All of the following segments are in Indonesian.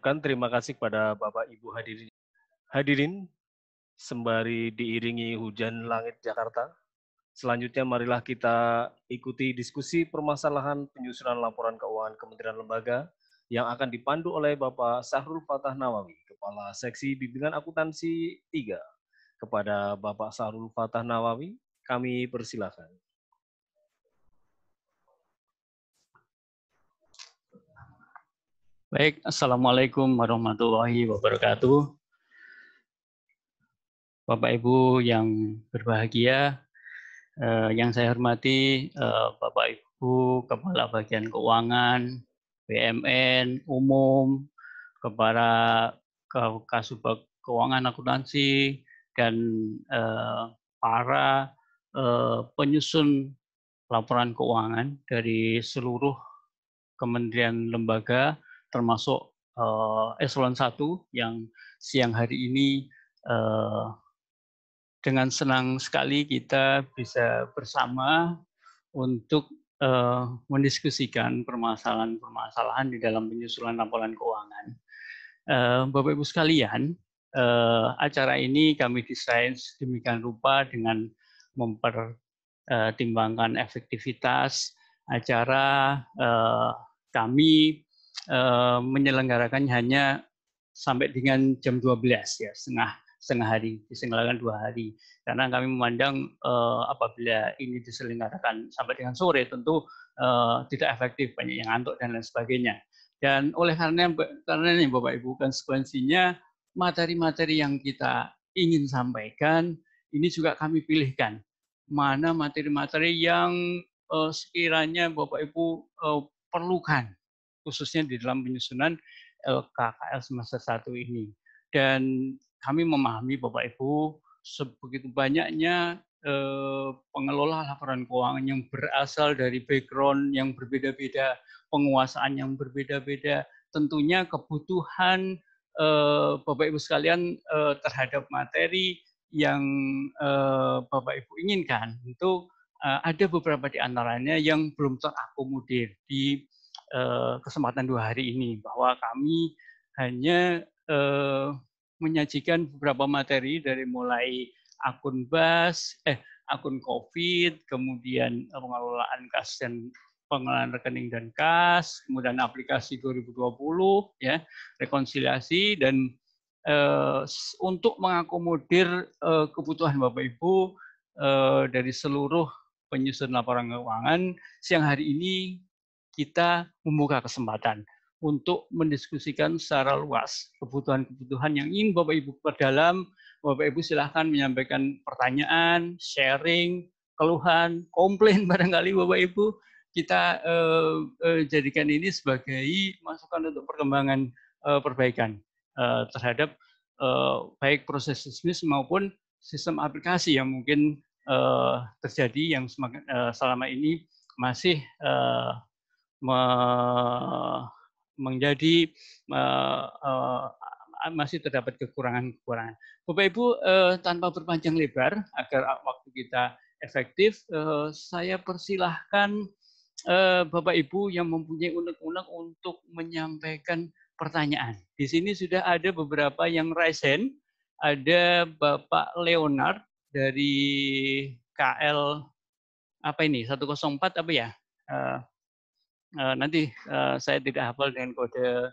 ucapkan terima kasih kepada Bapak Ibu hadirin sembari diiringi hujan langit Jakarta. Selanjutnya marilah kita ikuti diskusi permasalahan penyusunan laporan keuangan Kementerian Lembaga yang akan dipandu oleh Bapak Sahrul Fatah Nawawi, Kepala Seksi Bimbingan Akuntansi 3. Kepada Bapak Sahrul Fatah Nawawi, kami persilakan. Baik, Assalamualaikum warahmatullahi wabarakatuh. Bapak Ibu yang berbahagia, yang saya hormati Bapak Ibu Kepala Bagian Keuangan, BUMN, Umum, Kepala Kasubag Keuangan Akuntansi, dan para penyusun laporan keuangan dari seluruh kementerian lembaga, termasuk eselon 1 yang siang hari ini dengan senang sekali kita bisa bersama untuk mendiskusikan permasalahan-permasalahan di dalam penyusunan laporan keuangan. Bapak Ibu sekalian, acara ini kami desain sedemikian rupa dengan mempertimbangkan efektivitas acara. Kami menyelenggarakannya hanya sampai dengan jam 12 ya, setengah hari, diselenggarakan 2 hari. Karena kami memandang apabila ini diselenggarakan sampai dengan sore tentu tidak efektif, banyak yang ngantuk dan lain sebagainya. Dan oleh karena ini Bapak Ibu, konsekuensinya materi-materi yang kita ingin sampaikan ini juga kami pilihkan. Mana materi-materi yang sekiranya Bapak Ibu perlukan, khususnya di dalam penyusunan KKL semester 1 ini. Dan kami memahami Bapak Ibu sebegitu banyaknya pengelola laporan keuangan yang berasal dari background yang berbeda-beda, penguasaan yang berbeda-beda, tentunya kebutuhan Bapak Ibu sekalian terhadap materi yang Bapak Ibu inginkan, tentu ada beberapa di antaranya yang belum terakomodir di kesempatan 2 hari ini, bahwa kami hanya menyajikan beberapa materi dari mulai akun akun COVID, kemudian pengelolaan kas dan pengelolaan rekening dan kas, kemudian aplikasi 2020 ya, rekonsiliasi, dan untuk mengakomodir kebutuhan Bapak Ibu dari seluruh penyusun laporan keuangan, siang hari ini kita membuka kesempatan untuk mendiskusikan secara luas kebutuhan-kebutuhan yang ingin Bapak Ibu perdalam. Bapak Ibu silahkan menyampaikan pertanyaan, sharing, keluhan, komplain barangkali Bapak Ibu. Kita jadikan ini sebagai masukan untuk perkembangan perbaikan terhadap baik proses bisnis maupun sistem aplikasi yang mungkin terjadi yang selama ini masih menjadi masih terdapat kekurangan-kekurangan. Bapak Ibu, tanpa berpanjang lebar agar waktu kita efektif, saya persilahkan Bapak Ibu yang mempunyai unek-unek untuk menyampaikan pertanyaan. Di sini sudah ada beberapa yang raise hand. Ada Bapak Leonard dari KL apa ini 104 apa ya? Nanti saya tidak hafal dengan kode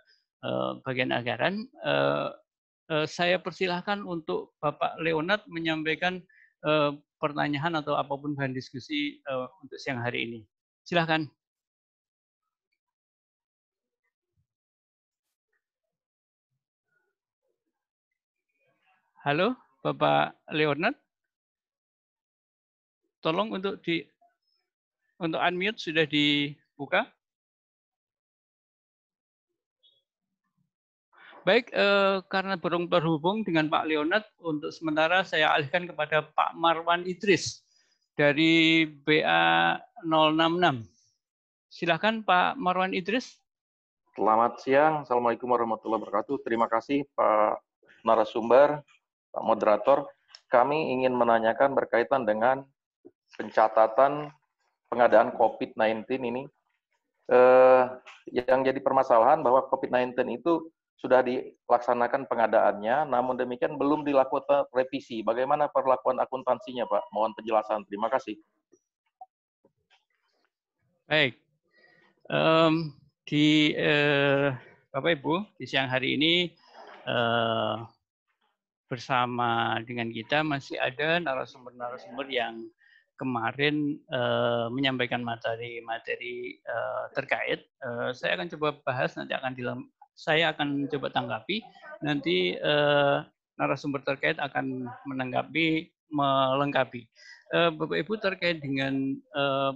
bagian anggaran. Saya persilahkan untuk Bapak Leonard menyampaikan pertanyaan atau apapun bahan diskusi untuk siang hari ini. Silakan. Halo, Bapak Leonard. Tolong untuk unmute sudah dibuka. Baik, karena belum terhubung dengan Pak Leonard, untuk sementara saya alihkan kepada Pak Marwan Idris dari BA 066. Silakan Pak Marwan Idris. Selamat siang, Assalamualaikum warahmatullahi wabarakatuh. Terima kasih Pak narasumber, Pak moderator. Kami ingin menanyakan berkaitan dengan pencatatan pengadaan COVID-19 ini. Yang jadi permasalahan bahwa COVID-19 itu sudah dilaksanakan pengadaannya, namun demikian belum dilakukan revisi. Bagaimana perlakuan akuntansinya, Pak? Mohon penjelasan. Terima kasih. Baik. Bapak Ibu, di siang hari ini bersama dengan kita masih ada narasumber-narasumber yang kemarin menyampaikan materi-materi terkait. Saya akan coba bahas, nanti saya akan coba tanggapi, nanti narasumber terkait akan melengkapi. Bapak Ibu, terkait dengan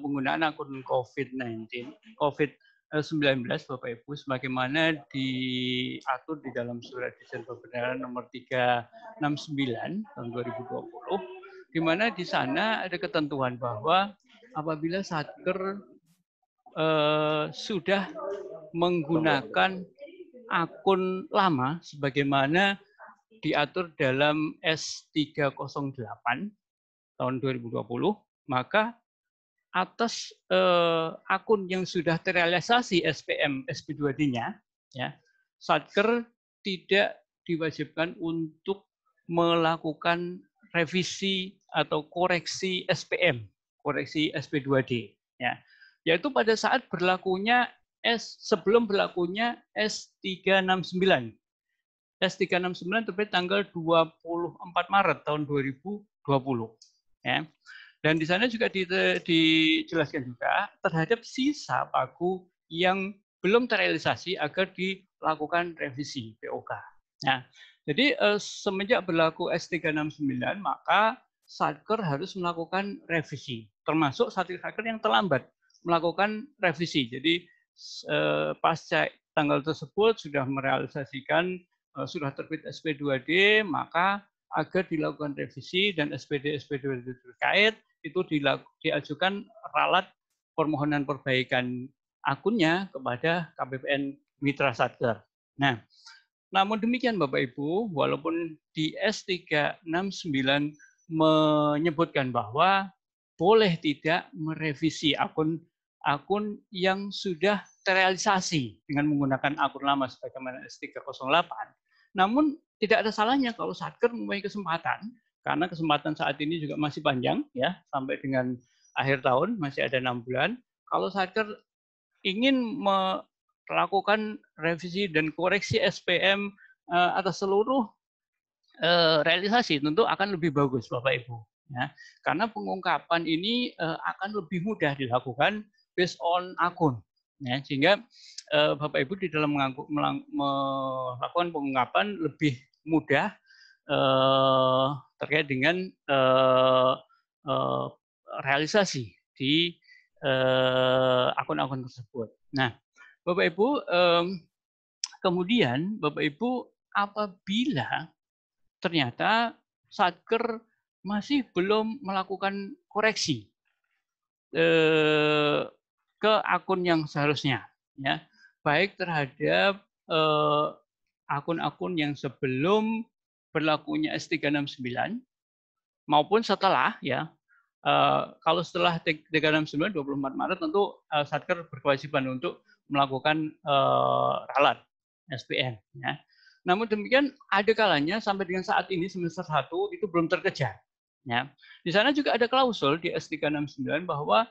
penggunaan akun COVID-19, COVID-19, Bapak Ibu, sebagaimana diatur di dalam Surat Izin Pembenaran nomor 369 tahun 2020, di mana di sana ada ketentuan bahwa apabila Satker sudah menggunakan akun lama sebagaimana diatur dalam S308 tahun 2020, maka atas akun yang sudah terrealisasi SPM SP2D-nya, ya, Satker tidak diwajibkan untuk melakukan revisi atau koreksi SPM, koreksi SP2D, ya, yaitu pada saat berlakunya sebelum berlakunya S369. S369 terbit tanggal 24 Maret tahun 2020. Ya. Dan di sana juga dijelaskan juga terhadap sisa pagu yang belum terrealisasi agar dilakukan revisi POK. Nah, jadi semenjak berlaku S369 maka Satker harus melakukan revisi, termasuk Satker yang terlambat melakukan revisi. Jadi pasca tanggal tersebut sudah merealisasikan sudah terbit SP2D, maka agar dilakukan revisi dan SPD-SPD terkait itu diajukan ralat permohonan perbaikan akunnya kepada KPPN Mitra Satker. Nah, namun demikian Bapak Ibu, walaupun di S369 menyebutkan bahwa boleh tidak merevisi akun yang sudah terrealisasi dengan menggunakan akun lama sebagaimana S308, namun tidak ada salahnya kalau Satker mempunyai kesempatan, karena kesempatan saat ini juga masih panjang, ya, sampai dengan akhir tahun masih ada 6 bulan. Kalau Satker ingin melakukan revisi dan koreksi SPM atas seluruh realisasi, tentu akan lebih bagus, Bapak Ibu. Ya, karena pengungkapan ini akan lebih mudah dilakukan based on akun. Ya, sehingga Bapak Ibu di dalam melakukan pengungkapan lebih mudah terkait dengan realisasi di akun-akun tersebut. Nah, Bapak Ibu, kemudian Bapak Ibu apabila ternyata Satker masih belum melakukan koreksi ke akun yang seharusnya, ya, baik terhadap akun-akun yang sebelum berlakunya S369 maupun setelah, ya. Kalau setelah 369 24 Maret tentu Satker berkewajiban untuk melakukan ralat SPM, ya. Namun demikian ada kalanya sampai dengan saat ini semester 1 itu belum terkejar, ya. Di sana juga ada klausul di S369 bahwa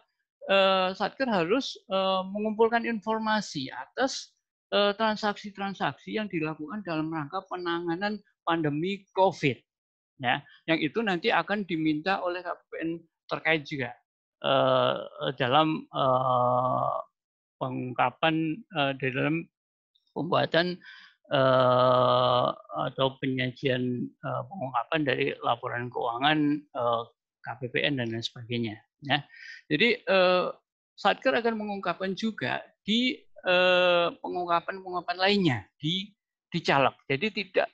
Satker harus mengumpulkan informasi atas transaksi-transaksi yang dilakukan dalam rangka penanganan pandemi COVID, ya, yang itu nanti akan diminta oleh KPPN terkait juga dalam pengungkapan di dalam pembuatan atau penyajian pengungkapan dari laporan keuangan KPPN dan lain sebagainya. Ya. Jadi Satker akan mengungkapkan juga di pengungkapan lainnya di caleg. Jadi tidak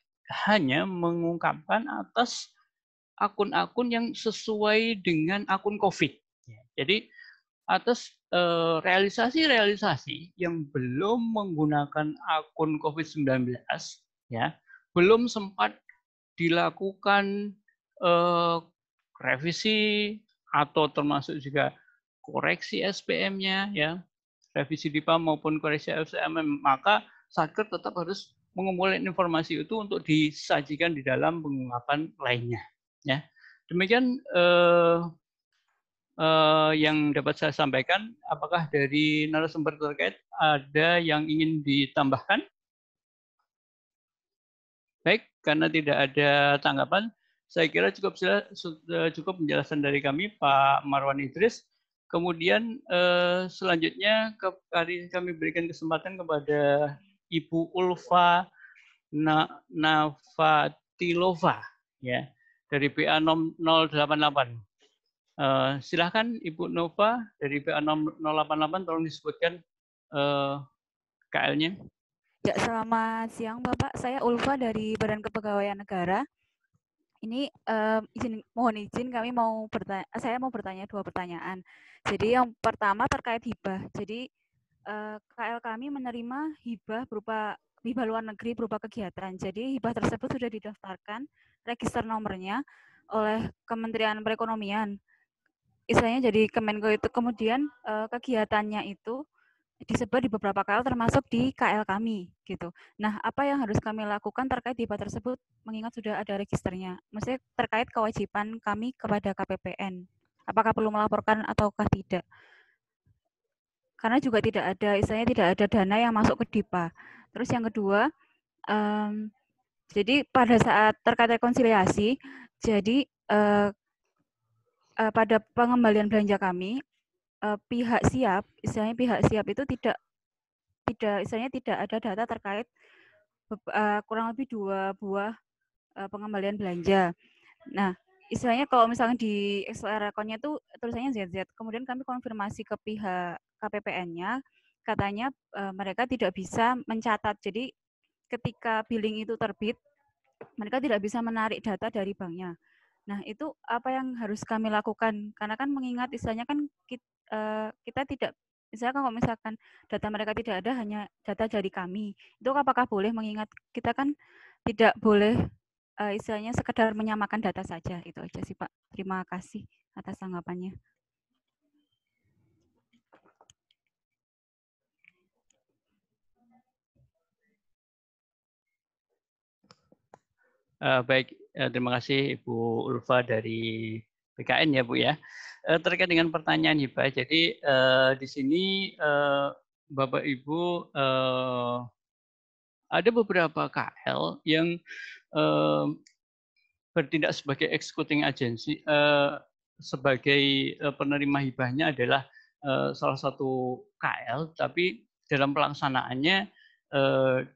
hanya mengungkapkan atas akun-akun yang sesuai dengan akun COVID. Jadi atas realisasi-realisasi yang belum menggunakan akun COVID-19, ya, belum sempat dilakukan revisi atau termasuk juga koreksi SPM-nya, ya, revisi DIPA maupun koreksi SPM, maka Satker tetap harus mengumpulkan informasi itu untuk disajikan di dalam pengungkapan lainnya. Ya, demikian yang dapat saya sampaikan. Apakah dari narasumber terkait ada yang ingin ditambahkan? Baik, karena tidak ada tanggapan, saya kira cukup penjelasan dari kami, Pak Marwan Idris. Kemudian selanjutnya kami berikan kesempatan kepada Ibu Ulfa Navatilova, ya, dari PA 088. Silahkan Ibu Nova dari PA 088, tolong disebutkan KL-nya. Ya, selamat siang Bapak. Saya Ulfa dari Badan Kepegawaian Negara. Ini mohon izin kami saya mau bertanya 2 pertanyaan. Jadi yang pertama terkait hibah. Jadi KL kami menerima hibah berupa hibah luar negeri berupa kegiatan. Jadi hibah tersebut sudah didaftarkan register nomornya oleh Kementerian Perekonomian. Istilahnya jadi Kemenko itu, kemudian kegiatannya itu disebar di beberapa KL termasuk di KL kami gitu. Nah, apa yang harus kami lakukan terkait hibah tersebut mengingat sudah ada registernya? Maksudnya terkait kewajiban kami kepada KPPN. Apakah perlu melaporkan ataukah tidak? Karena juga tidak ada, istilahnya tidak ada dana yang masuk ke DIPA. Terus yang kedua, jadi pada saat terkait rekonsiliasi, jadi pada pengembalian belanja kami, pihak siap, istilahnya pihak siap itu tidak istilahnya tidak ada data terkait kurang lebih 2 buah pengembalian belanja. Nah, istilahnya kalau misalnya di XLR akunnya itu tulisannya ZZ, kemudian kami konfirmasi ke pihak KPPN-nya, katanya mereka tidak bisa mencatat. Jadi ketika billing itu terbit, mereka tidak bisa menarik data dari banknya. Nah, itu apa yang harus kami lakukan? Karena kan mengingat istilahnya kan kita tidak, misalnya kalau misalkan data mereka tidak ada, hanya data dari kami. Itu apakah boleh, mengingat kita kan tidak boleh istilahnya sekedar menyamakan data saja. Itu aja sih Pak. Terima kasih atas tanggapannya. Baik, terima kasih Ibu Ulfa dari BKN ya Bu ya. Terkait dengan pertanyaan hibah, jadi di sini Bapak Ibu ada beberapa KL yang bertindak sebagai executing agency, sebagai penerima hibahnya adalah salah satu KL, tapi dalam pelaksanaannya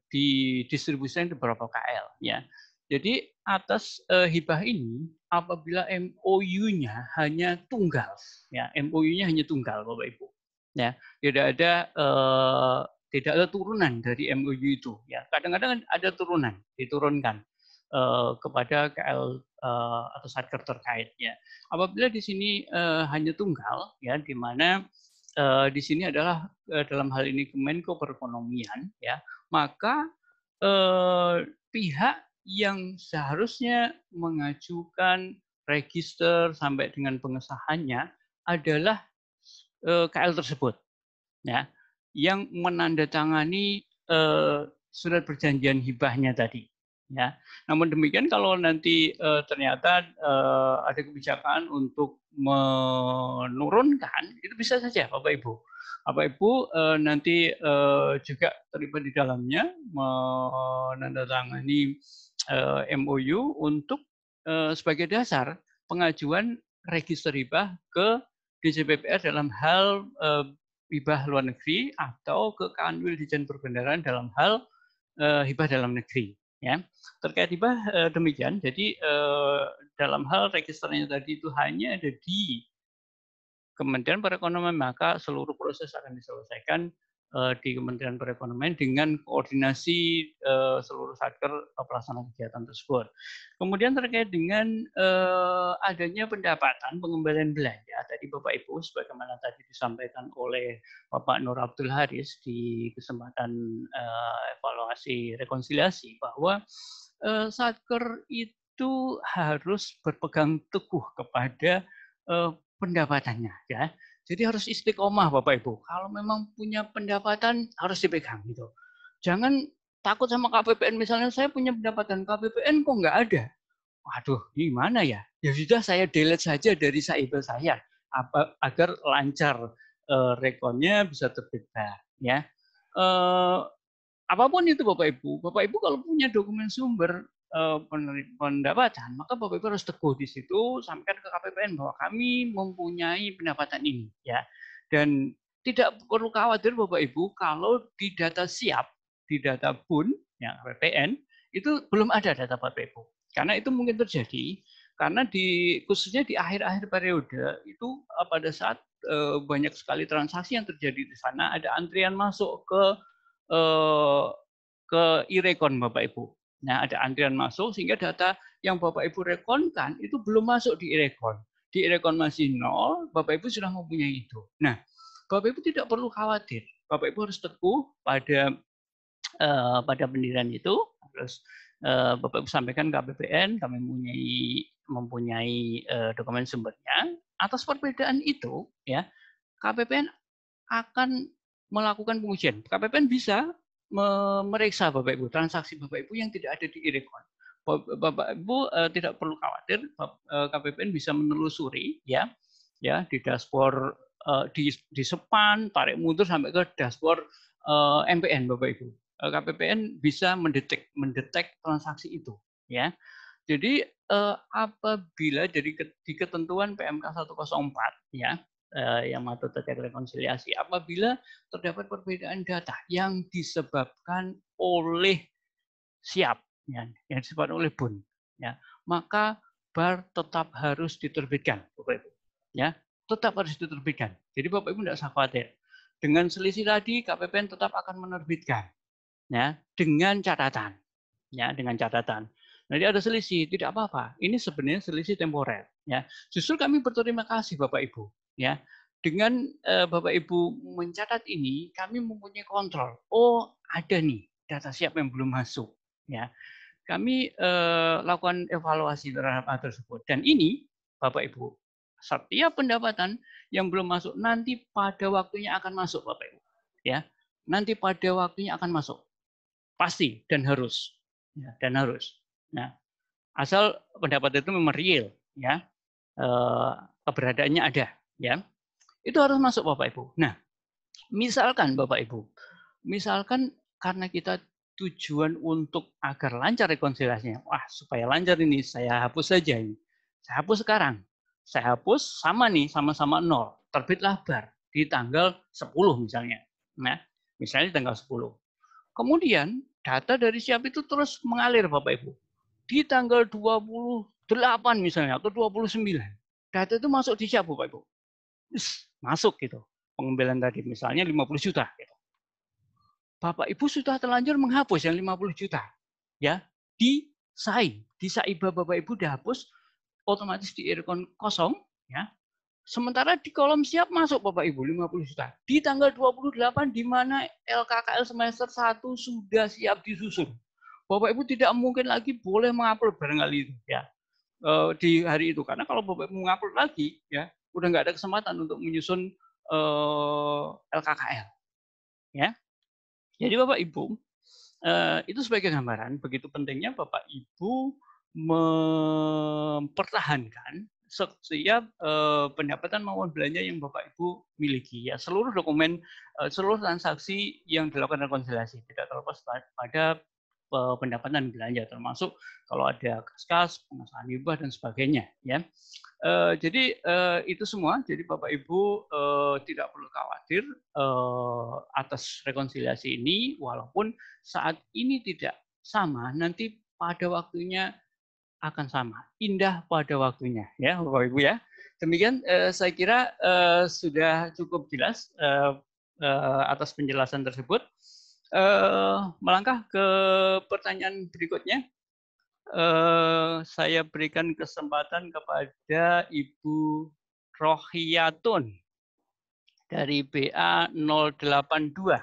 didistribusikan di beberapa KL ya. Jadi atas hibah ini apabila MOU-nya hanya tunggal, ya MOU-nya hanya tunggal Bapak Ibu, ya tidak ada turunan dari MOU itu, ya kadang-kadang ada turunan, diturunkan kepada KL atau satker terkait, ya. Apabila di sini hanya tunggal, ya di mana di sini adalah dalam hal ini Kemenko Perekonomian, ya maka pihak yang seharusnya mengajukan register sampai dengan pengesahannya adalah KL tersebut, ya, yang menandatangani surat perjanjian hibahnya tadi, ya. Namun demikian kalau nanti ternyata ada kebijakan untuk menurunkan, itu bisa saja Bapak Ibu. Bapak Ibu nanti juga terlibat di dalamnya menandatangani MOU untuk sebagai dasar pengajuan register hibah ke DJPPR dalam hal hibah luar negeri atau ke Kanwil Ditjen Perbendaharaan dalam hal hibah dalam negeri. Ya, terkait hibah demikian. Jadi dalam hal registernya tadi itu hanya ada di Kementerian Perekonomian, maka seluruh proses akan diselesaikan di Kementerian Perekonomian dengan koordinasi seluruh satker pelaksana kegiatan tersebut. Kemudian terkait dengan adanya pendapatan pengembalian belanja, tadi Bapak Ibu, sebagaimana tadi disampaikan oleh Bapak Nur Abdul Haris di kesempatan evaluasi rekonsiliasi, bahwa satker itu harus berpegang teguh kepada pendapatannya, ya. Jadi harus istiqomah Bapak Ibu. Kalau memang punya pendapatan harus dipegang gitu. Jangan takut sama KPPN, misalnya saya punya pendapatan KPPN kok nggak ada. Waduh, gimana ya? Ya sudah saya delete saja dari Saibel saya agar lancar rekonnya bisa terdetek ya. Apapun itu Bapak Ibu kalau punya dokumen sumber pendapatan, maka Bapak Ibu harus teguh di situ, sampaikan ke KPPN bahwa kami mempunyai pendapatan ini ya. Dan tidak perlu khawatir Bapak Ibu kalau di data siap, di data BUN ya KPPN itu belum ada data Bapak Ibu. Karena itu mungkin terjadi karena khususnya di akhir-akhir periode itu pada saat banyak sekali transaksi yang terjadi di sana, ada antrian masuk ke e-rekon Bapak Ibu. Nah, ada antrian masuk sehingga data yang Bapak Ibu rekonkan itu belum masuk di e-rekon. Di e-rekon masih nol, Bapak Ibu sudah mempunyai itu. Nah, Bapak Ibu tidak perlu khawatir. Bapak Ibu harus teguh pada pendirian itu. Terus Bapak Ibu sampaikan ke KPPN, kami mempunyai dokumen sumbernya. Atas perbedaan itu, ya KPPN akan melakukan pengujian. KPPN bisa memeriksa Bapak Ibu transaksi Bapak Ibu yang tidak ada di e-rekon. Bapak Ibu tidak perlu khawatir, KPPN bisa menelusuri ya di dashboard di sepan, tarik mundur sampai ke dashboard MPN Bapak Ibu. KPPN bisa mendetek transaksi itu ya. Jadi apabila di ketentuan PMK 104 ya yang mengatur terkait rekonsiliasi, apabila terdapat perbedaan data yang disebabkan oleh siap ya, yang disebabkan oleh BUN ya, maka BAR tetap harus diterbitkan Bapak Ibu ya, tetap harus diterbitkan. Jadi Bapak Ibu tidak usah khawatir. Dengan selisih tadi KPPN tetap akan menerbitkan ya dengan catatan. Nanti ada selisih, tidak apa-apa. Ini sebenarnya selisih temporer ya. Justru kami berterima kasih Bapak Ibu ya. Dengan Bapak Ibu mencatat ini, kami mempunyai kontrol. Oh, ada nih data siap yang belum masuk ya. Kami lakukan evaluasi terhadap hal tersebut. Dan ini Bapak Ibu, setiap pendapatan yang belum masuk nanti pada waktunya akan masuk Bapak Ibu. Ya. Nanti pada waktunya akan masuk. Pasti dan harus. Ya, dan harus. Nah, asal pendapat itu memang real ya. Keberadaannya ada ya. Itu harus masuk Bapak Ibu. Nah, misalkan Bapak Ibu, misalkan karena kita tujuan untuk agar lancar rekonsiliasinya, wah supaya lancar ini saya hapus saja ini. Saya hapus sekarang. Saya hapus sama nih, sama-sama 0. Terbitlah BAR di tanggal 10 misalnya. Nah, misalnya tanggal 10. Kemudian data dari siap itu terus mengalir Bapak Ibu. Di tanggal 28 misalnya atau 29. Data itu masuk di siap Bapak Ibu. Masuk gitu. Pengambilan tadi misalnya 50 juta gitu. Bapak Ibu sudah terlanjur menghapus yang 50 juta. Ya, di SAIBA Bapak Ibu dihapus otomatis di e-rekon kosong ya. Sementara di kolom siap masuk Bapak Ibu 50 juta. Di tanggal 28 di mana LKKL semester 1 sudah siap disusun. Bapak Ibu tidak mungkin lagi boleh mengupload barangkali itu ya. Di hari itu karena kalau Bapak Ibu mengupload lagi ya udah nggak ada kesempatan untuk menyusun LKKL ya. Jadi Bapak Ibu itu sebagai gambaran begitu pentingnya Bapak Ibu mempertahankan setiap pendapatan maupun belanja yang Bapak Ibu miliki ya, seluruh dokumen seluruh transaksi yang dilakukan rekonsiliasi tidak terlepas pada pendapatan belanja termasuk kalau ada kas-kas, pengesahan hibah dan sebagainya ya. Jadi itu semua. Jadi Bapak Ibu tidak perlu khawatir atas rekonsiliasi ini, walaupun saat ini tidak sama, nanti pada waktunya akan sama. Indah pada waktunya, ya Bapak Ibu ya. Demikian saya kira sudah cukup jelas atas penjelasan tersebut. Melangkah ke pertanyaan berikutnya. Saya berikan kesempatan kepada Ibu Rohiyatun dari BA 082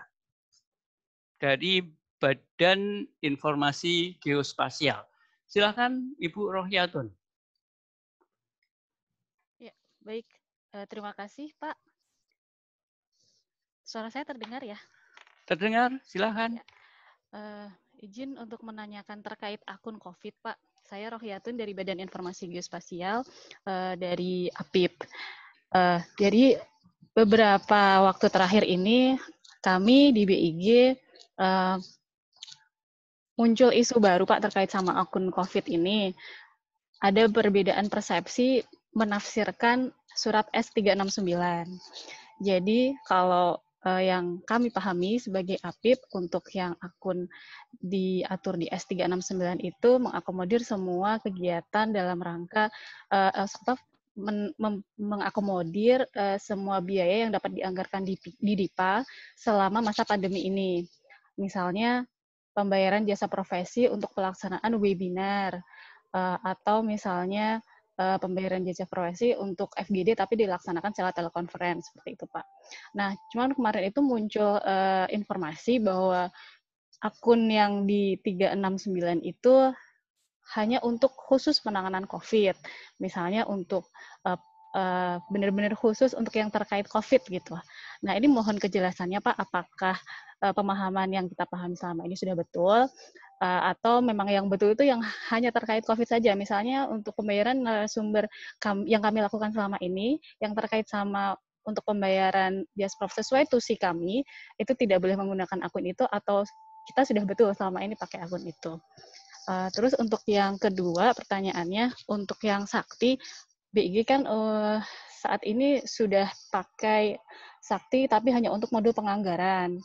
dari Badan Informasi Geospasial. Silakan Ibu Rohiyatun. Ya, baik. Terima kasih Pak. Suara saya terdengar ya? Terdengar, silakan. Izin untuk menanyakan terkait akun COVID, Pak. Saya Rohyatun dari Badan Informasi Geospasial dari APIP. Dari beberapa waktu terakhir ini, kami di BIG muncul isu baru, Pak, terkait sama akun COVID ini. Ada perbedaan persepsi menafsirkan surat S369. Jadi kalau yang kami pahami sebagai APIP untuk yang akun diatur di S369 itu mengakomodir semua kegiatan dalam rangka mengakomodir semua biaya yang dapat dianggarkan di DIPA selama masa pandemi ini. Misalnya pembayaran jasa profesi untuk pelaksanaan webinar, atau misalnya pembayaran jasa profesi untuk FGD tapi dilaksanakan secara telekonferensi seperti itu, Pak. Nah, cuman kemarin itu muncul informasi bahwa akun yang di 369 itu hanya untuk khusus penanganan COVID. Misalnya untuk benar-benar khusus untuk yang terkait COVID gitu. Nah, ini mohon kejelasannya, Pak, apakah pemahaman yang kita pahami selama ini sudah betul, atau memang yang betul itu yang hanya terkait COVID saja. Misalnya untuk pembayaran narasumber yang kami lakukan selama ini, yang terkait sama untuk pembayaran jasa prof sesuai tusi kami, itu tidak boleh menggunakan akun itu, atau kita sudah betul selama ini pakai akun itu. Terus untuk yang kedua pertanyaannya, untuk yang Sakti, BIG kan saat ini sudah pakai Sakti tapi hanya untuk modul penganggaran.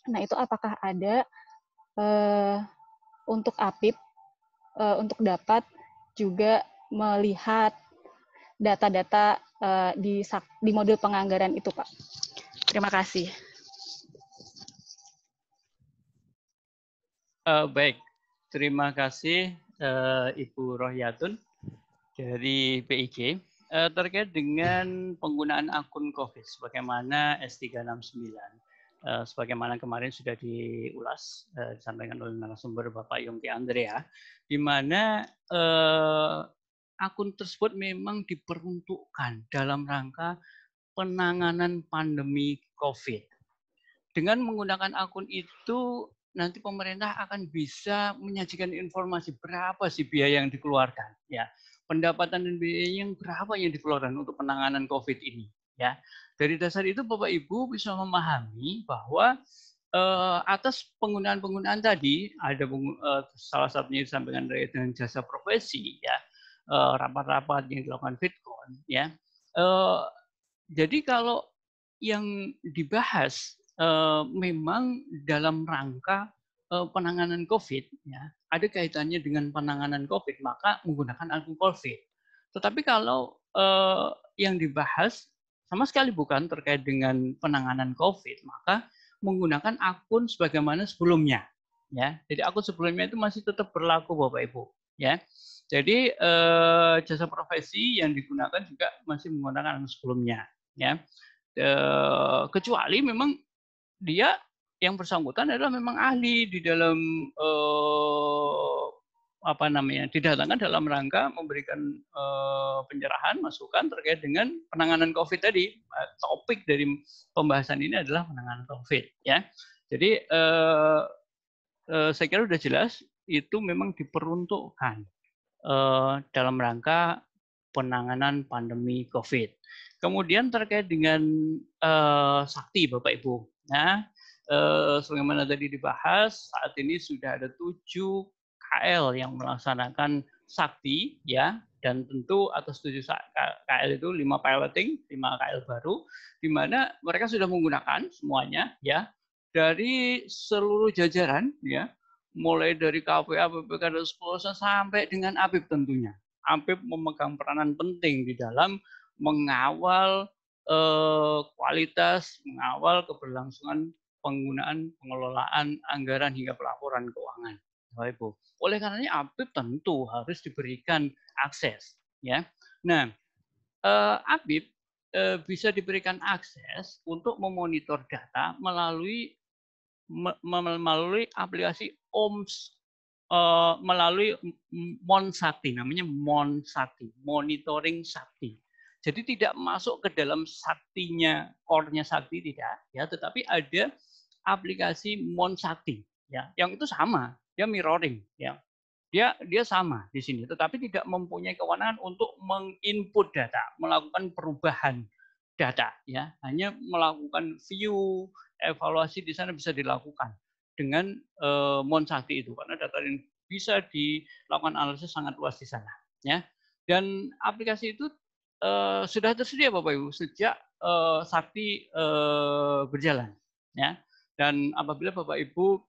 Nah, itu apakah ada untuk APIP untuk dapat juga melihat data-data di modul penganggaran itu, Pak? Terima kasih. Baik, terima kasih Ibu Rohyatun dari PIG. Terkait dengan penggunaan akun COVID sebagaimana S369. Sebagaimana kemarin sudah diulas, disampaikan oleh narasumber Bapak Yongki Andrea, di mana akun tersebut memang diperuntukkan dalam rangka penanganan pandemi COVID. Dengan menggunakan akun itu, nanti pemerintah akan bisa menyajikan informasi berapa sih biaya yang dikeluarkan, ya, pendapatan dan biaya yang berapa yang dikeluarkan untuk penanganan COVID ini, ya. Dari dasar itu Bapak Ibu bisa memahami bahwa atas penggunaan tadi ada salah satunya disampaikan dengan jasa profesi, ya, rapat-rapat yang dilakukan Fitcon, ya. Jadi kalau yang dibahas memang dalam rangka penanganan COVID, ya, ada kaitannya dengan penanganan COVID, maka menggunakan akun COVID. Tetapi kalau yang dibahas sama sekali bukan terkait dengan penanganan COVID, maka menggunakan akun sebagaimana sebelumnya, ya. Jadi akun sebelumnya itu masih tetap berlaku, Bapak Ibu, ya. Jadi jasa profesi yang digunakan juga masih menggunakan akun sebelumnya, ya. Kecuali memang dia yang bersangkutan adalah memang ahli di dalam didatangkan dalam rangka memberikan pencerahan, masukan terkait dengan penanganan COVID tadi. Topik dari pembahasan ini adalah penanganan COVID, ya. Jadi saya kira sudah jelas itu memang diperuntukkan dalam rangka penanganan pandemi COVID. Kemudian terkait dengan Sakti, Bapak Ibu. Nah, sebagaimana tadi dibahas, saat ini sudah ada 7 KL yang melaksanakan Sakti, ya, dan tentu atas 7 KL itu 5 piloting, 5 KL baru, di mana mereka sudah menggunakan semuanya, ya, dari seluruh jajaran, ya, mulai dari KPA, PPK, dan seterusnya sampai dengan APIP tentunya. APIP memegang peranan penting di dalam mengawal kualitas, mengawal keberlangsungan penggunaan pengelolaan anggaran hingga pelaporan keuangan, Bapak Ibu. Oleh karenanya APIP tentu harus diberikan akses, ya. Nah, APIP bisa diberikan akses untuk memonitor data melalui aplikasi melalui Monsakti, namanya Monsakti, monitoring Sakti. Jadi tidak masuk ke dalam Saktinya, core-nya Sakti tidak, ya, tetapi ada aplikasi Monsakti. ya, yang itu sama, dia mirroring, ya. Dia sama di sini, tetapi tidak mempunyai kewenangan untuk menginput data, melakukan perubahan data, ya. Hanya melakukan view, evaluasi di sana bisa dilakukan dengan Monsakti itu, karena data yang bisa dilakukan analisis sangat luas di sana, ya. Dan aplikasi itu sudah tersedia Bapak Ibu sejak Sakti berjalan, ya. Dan apabila Bapak Ibu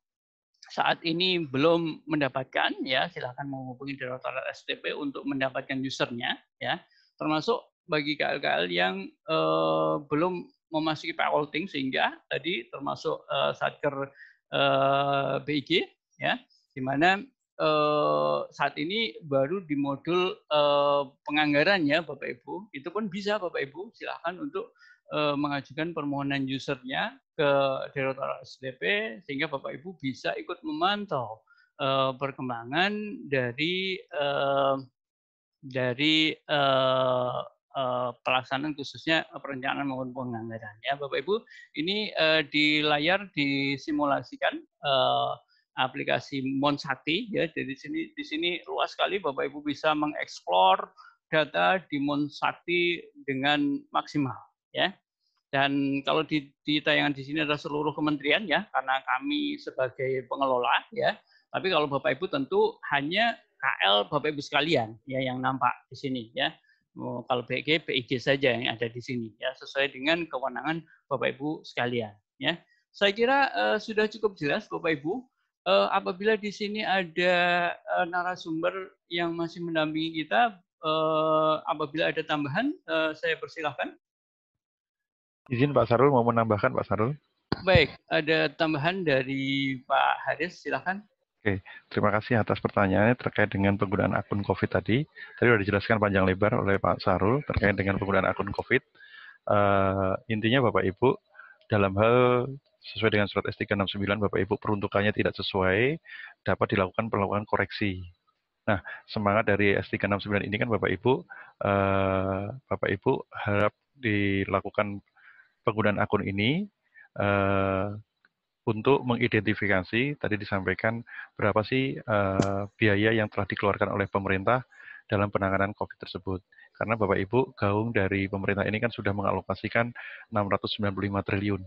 saat ini belum mendapatkan, ya silakan menghubungi Direktorat STP untuk mendapatkan usernya, ya. Termasuk bagi KL-KL yang belum memasuki paywalting, sehingga tadi termasuk Satker BIG, ya, di mana saat ini baru di modul penganggaran, ya Bapak Ibu, itu pun bisa Bapak Ibu silakan untuk mengajukan permohonan usernya ke Direktorat SDP, sehingga Bapak Ibu bisa ikut memantau perkembangan dari pelaksanaan khususnya perencanaan maupun penganggaran. Ya Bapak Ibu, ini di layar disimulasikan aplikasi Monsakti, ya. Jadi di sini luas sekali Bapak Ibu bisa mengeksplor data di Monsakti dengan maksimal, ya. Dan kalau di tayangan di sini adalah seluruh kementerian, ya, karena kami sebagai pengelola, ya. Tapi kalau Bapak Ibu tentu hanya KL Bapak Ibu sekalian, ya, yang nampak di sini, ya. Kalau BG, BIG saja yang ada di sini, ya, sesuai dengan kewenangan Bapak Ibu sekalian, ya. Saya kira sudah cukup jelas Bapak Ibu. Apabila di sini ada narasumber yang masih mendampingi kita, apabila ada tambahan, saya persilahkan. Izin Pak Sarul mau menambahkan Pak Sarul. Baik, ada tambahan dari Pak Haris, silakan. Oke, terima kasih atas pertanyaannya terkait dengan penggunaan akun COVID tadi. Tadi sudah dijelaskan panjang lebar oleh Pak Sarul terkait dengan penggunaan akun COVID. Intinya Bapak Ibu, dalam hal sesuai dengan surat S369, Bapak Ibu peruntukannya tidak sesuai, dapat dilakukan koreksi. Nah, semangat dari S369 ini kan Bapak Ibu harap dilakukan penggunaan akun ini untuk mengidentifikasi, tadi disampaikan berapa sih biaya yang telah dikeluarkan oleh pemerintah dalam penanganan COVID tersebut. Karena Bapak Ibu, gaung dari pemerintah ini kan sudah mengalokasikan 695 triliun.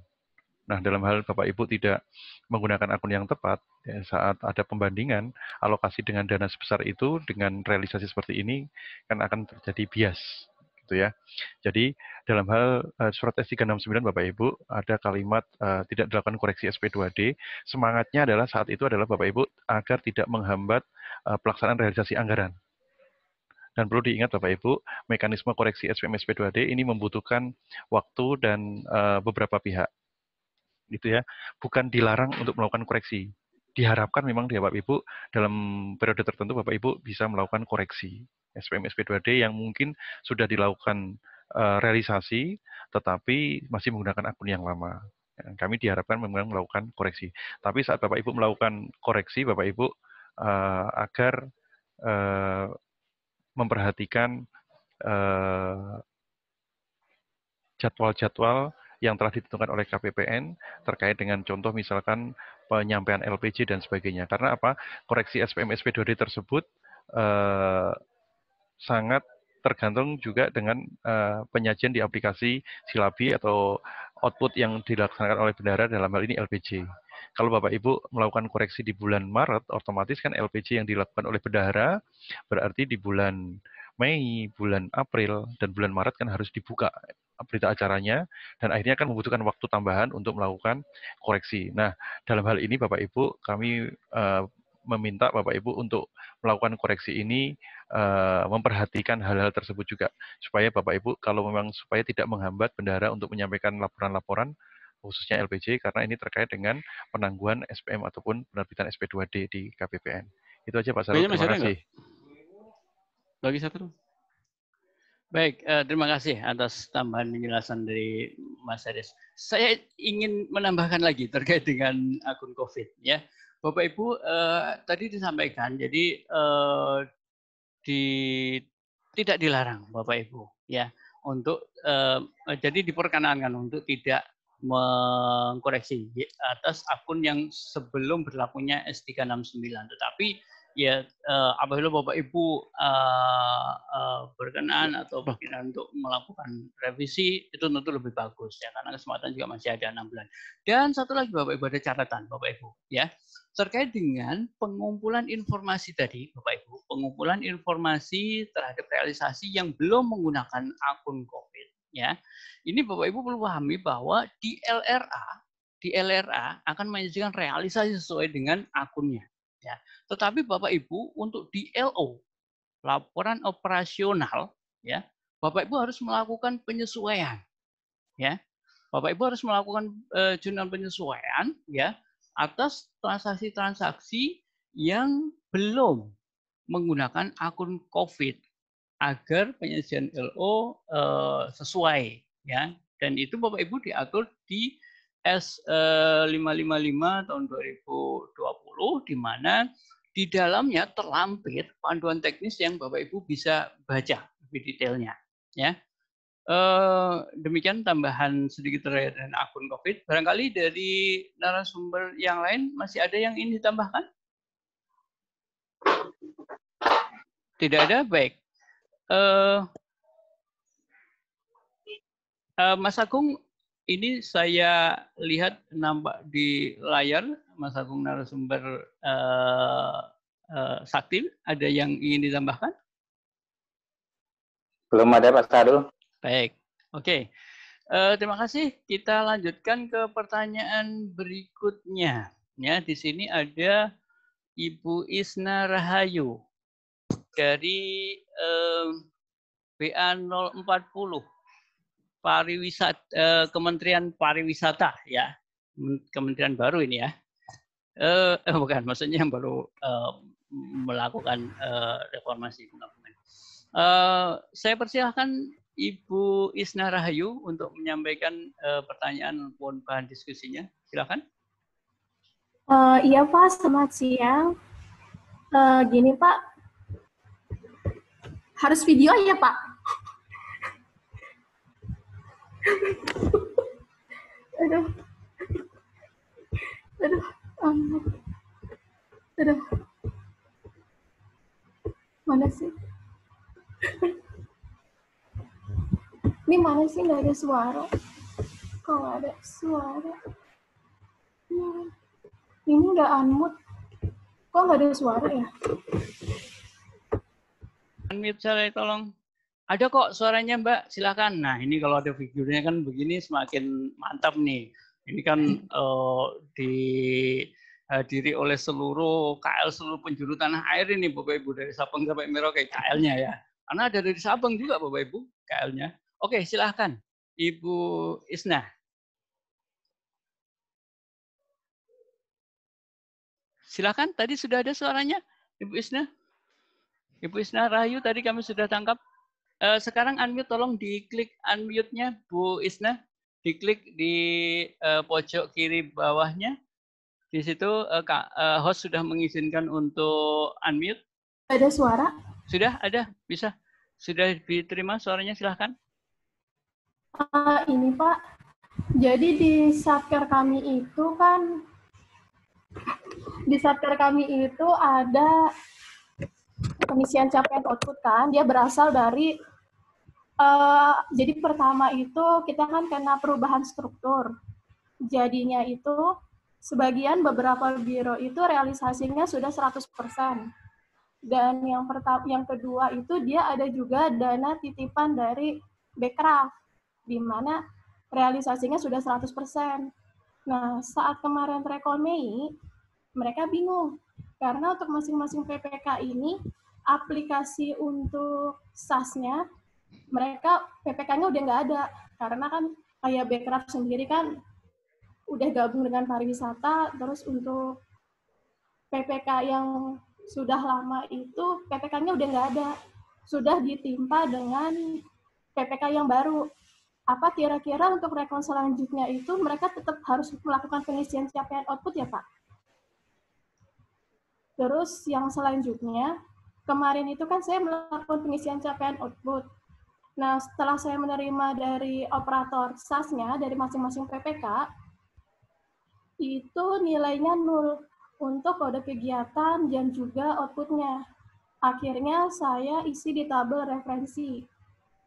Nah, dalam hal Bapak Ibu tidak menggunakan akun yang tepat, ya, saat ada pembandingan alokasi dengan dana sebesar itu, dengan realisasi seperti ini, kan akan terjadi bias. Gitu ya. Jadi dalam hal surat S369 Bapak Ibu ada kalimat tidak dilakukan koreksi SP2D. Semangatnya adalah saat itu adalah Bapak Ibu agar tidak menghambat pelaksanaan realisasi anggaran. Dan perlu diingat Bapak Ibu, mekanisme koreksi SPM SP2D ini membutuhkan waktu dan beberapa pihak. Gitu ya. Bukan dilarang untuk melakukan koreksi. Diharapkan memang Bapak Ibu dalam periode tertentu Bapak Ibu bisa melakukan koreksi SPM SP2D yang mungkin sudah dilakukan realisasi tetapi masih menggunakan akun yang lama. Kami diharapkan memang melakukan koreksi. Tapi saat Bapak Ibu melakukan koreksi, Bapak Ibu agar memperhatikan jadwal-jadwal yang telah ditentukan oleh KPPN terkait dengan contoh misalkan penyampaian LPJ dan sebagainya. Karena apa? Koreksi SPM SP2D tersebut sangat tergantung juga dengan penyajian di aplikasi Silabi atau output yang dilaksanakan oleh bendahara dalam hal ini LPJ. Kalau Bapak Ibu melakukan koreksi di bulan Maret, otomatis kan LPJ yang dilakukan oleh bendahara berarti di bulan Mei, bulan April, dan bulan Maret kan harus dibuka berita acaranya, dan akhirnya kan membutuhkan waktu tambahan untuk melakukan koreksi. Nah, dalam hal ini Bapak Ibu, kami meminta Bapak Ibu untuk melakukan koreksi ini, memperhatikan hal-hal tersebut juga, supaya Bapak Ibu, kalau memang supaya tidak menghambat bendahara untuk menyampaikan laporan-laporan, khususnya LPJ, karena ini terkait dengan penangguhan SPM ataupun penerbitan SP2D di KPPN. Itu aja Pak Sarul, terima kasih. Bagi satu. Baik, terima kasih atas tambahan penjelasan dari Mas Haris. Saya ingin menambahkan lagi terkait dengan akun COVID, ya. Bapak Ibu tadi disampaikan, jadi tidak dilarang Bapak Ibu, ya, untuk jadi diperkenankan untuk tidak mengkoreksi atas akun yang sebelum berlakunya S369. Tetapi ya apabila Bapak Ibu berkenan atau berkenan untuk melakukan revisi, itu tentu lebih bagus ya, karena kesempatan juga masih ada 6 bulan. Dan satu lagi Bapak Ibu, ada catatan Bapak Ibu ya, terkait dengan pengumpulan informasi tadi Bapak Ibu, pengumpulan informasi terhadap realisasi yang belum menggunakan akun COVID ya. Ini Bapak Ibu perlu pahami bahwa di LRA akan menyajikan realisasi sesuai dengan akunnya ya. Tetapi Bapak Ibu untuk di LO, laporan operasional ya, Bapak Ibu harus melakukan penyesuaian ya. Bapak Ibu harus melakukan jurnal penyesuaian ya atas transaksi-transaksi yang belum menggunakan akun COVID agar penyajian LO sesuai ya. Dan itu Bapak Ibu diatur di S555 tahun 2020, di mana di dalamnya terlampir panduan teknis yang Bapak Ibu bisa baca lebih detailnya ya. Demikian tambahan sedikit terkait dengan akun COVID. Barangkali dari narasumber yang lain masih ada yang ingin ditambahkan? Tidak ada? Baik. Mas Agung, ini saya lihat nampak di layar Mas Agung narasumber Sakti. Ada yang ingin ditambahkan? Belum ada Pak Sarul. Baik, oke. Terima kasih. Kita lanjutkan ke pertanyaan berikutnya. Ya, di sini ada Ibu Isna Rahayu dari BA 040 Pariwisata, Kementerian Pariwisata ya, kementerian baru ini ya. Bukan, maksudnya yang baru melakukan reformasi undang-undang. Saya persilahkan Ibu Isna Rahayu untuk menyampaikan pertanyaan maupun bahan diskusinya. Silakan. Iya Pak, selamat siang. Gini Pak, harus video ya Pak? Aduh, mana sih? Ini mana sih nggak ada suara? Kok nggak ada suara? Ini udah unmute. Kok nggak ada suara ya? Unmute saya tolong. Ada kok suaranya Mbak, silakan. Nah ini kalau ada videonya kan begini semakin mantap nih. Ini kan dihadiri oleh seluruh KL, seluruh penjuru tanah air ini Bapak Ibu, dari Sabang sampai Merauke KL-nya ya. Karena ada dari Sabang juga Bapak Ibu KL-nya. Oke, silahkan Ibu Isna. Silakan, tadi sudah ada suaranya Ibu Isna. Ibu Isna Rahayu tadi kami sudah tangkap. Sekarang unmute, tolong diklik unmute-nya Bu Isna. Diklik di pojok kiri bawahnya. Di situ host sudah mengizinkan untuk unmute. Ada suara? Sudah ada, bisa. Sudah diterima suaranya, silahkan. Ini Pak, jadi di satker kami itu kan, ada pengisian capaian output kan, dia berasal dari, jadi pertama itu kita kan kena perubahan struktur. Jadinya itu sebagian beberapa biro itu realisasinya sudah 100%. Dan yang kedua itu dia ada juga dana titipan dari Bekraf, di mana realisasinya sudah 100%. Nah, saat kemarin Rekon Mei, mereka bingung. Karena untuk masing-masing PPK ini, aplikasi untuk SAS-nya, mereka PPK-nya udah nggak ada. Karena kan kayak Bekraf sendiri kan udah gabung dengan pariwisata, terus untuk PPK yang sudah lama itu PPK-nya udah nggak ada, sudah ditimpa dengan PPK yang baru. Apa kira-kira untuk rekon selanjutnya itu mereka tetap harus melakukan pengisian capaian output ya Pak? Terus yang selanjutnya, kemarin itu kan saya melakukan pengisian capaian output. Nah, setelah saya menerima dari operator SAS-nya, dari masing-masing PPK, itu nilainya 0 untuk kode kegiatan dan juga output-nya. Akhirnya saya isi di tabel referensi.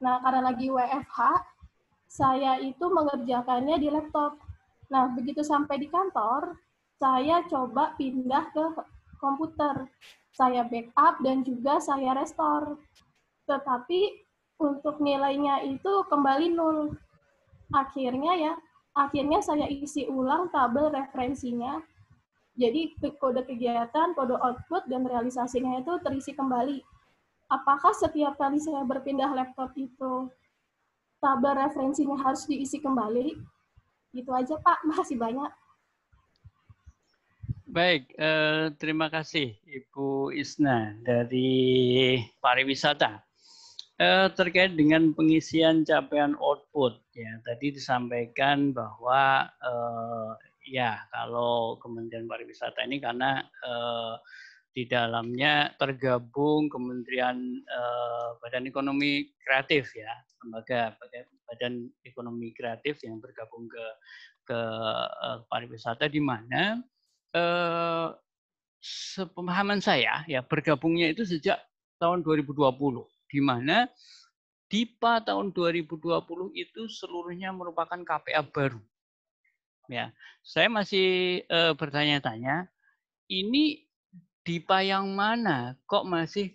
Nah, karena lagi WFH, saya itu mengerjakannya di laptop. Nah, begitu sampai di kantor, saya coba pindah ke komputer. Saya backup dan juga saya restore. Tetapi untuk nilainya itu kembali 0. Akhirnya saya isi ulang tabel referensinya. Jadi kode kegiatan, kode output, dan realisasinya itu terisi kembali. Apakah setiap kali saya berpindah laptop itu tabel referensinya harus diisi kembali? Gitu aja Pak, makasih banyak. Baik, terima kasih Ibu Isna dari pariwisata. Terkait dengan pengisian capaian output, ya tadi disampaikan bahwa ya kalau Kementerian Pariwisata ini karena di dalamnya tergabung Kementerian Badan Ekonomi Kreatif ya, lembaga Badan Ekonomi Kreatif yang bergabung ke pariwisata, di mana sepemahaman saya ya bergabungnya itu sejak tahun 2020, di mana DIPA tahun 2020 itu seluruhnya merupakan KPA baru. Ya, saya masih bertanya-tanya, ini DIPA yang mana kok masih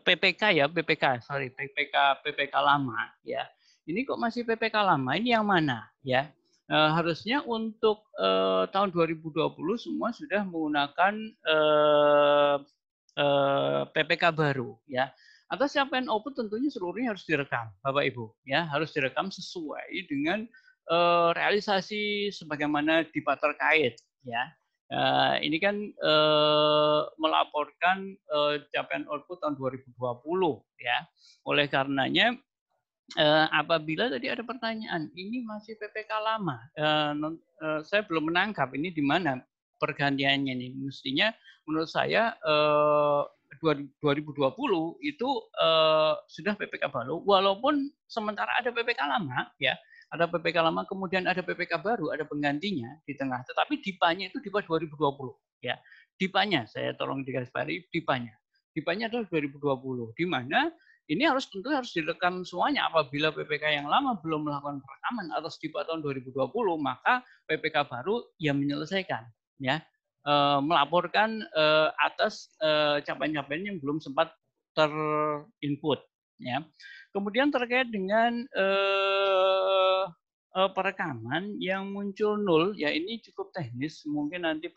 PPK ya, PPK lama ya. Ini kok masih PPK lama? Ini yang mana ya? Harusnya untuk tahun 2020 semua sudah menggunakan PPK baru ya. Atas capaian output tentunya seluruhnya harus direkam, Bapak Ibu ya, harus direkam sesuai dengan realisasi sebagaimana DIPA terkait ya. Ini kan melaporkan capaian output tahun 2020 ya. Oleh karenanya apabila tadi ada pertanyaan, ini masih PPK lama, saya belum menangkap ini di mana pergantiannya ini. Mestinya menurut saya 2020 itu sudah PPK baru, walaupun sementara ada PPK lama ya. Ada PPK lama, kemudian ada PPK baru, ada penggantinya di tengah. Tetapi DIPA-nya itu DIPA 2020 ya. DIPA-nya saya tolong digarisbawahi, DIPA-nya. DIPA-nya adalah 2020, di mana ini harus direkam semuanya. Apabila PPK yang lama belum melakukan perekaman atas DIPA tahun 2020, maka PPK baru yang menyelesaikan ya, melaporkan atas capaian-capaian yang belum sempat terinput ya. Kemudian terkait dengan perekaman yang muncul 0 ya, ini cukup teknis, mungkin nanti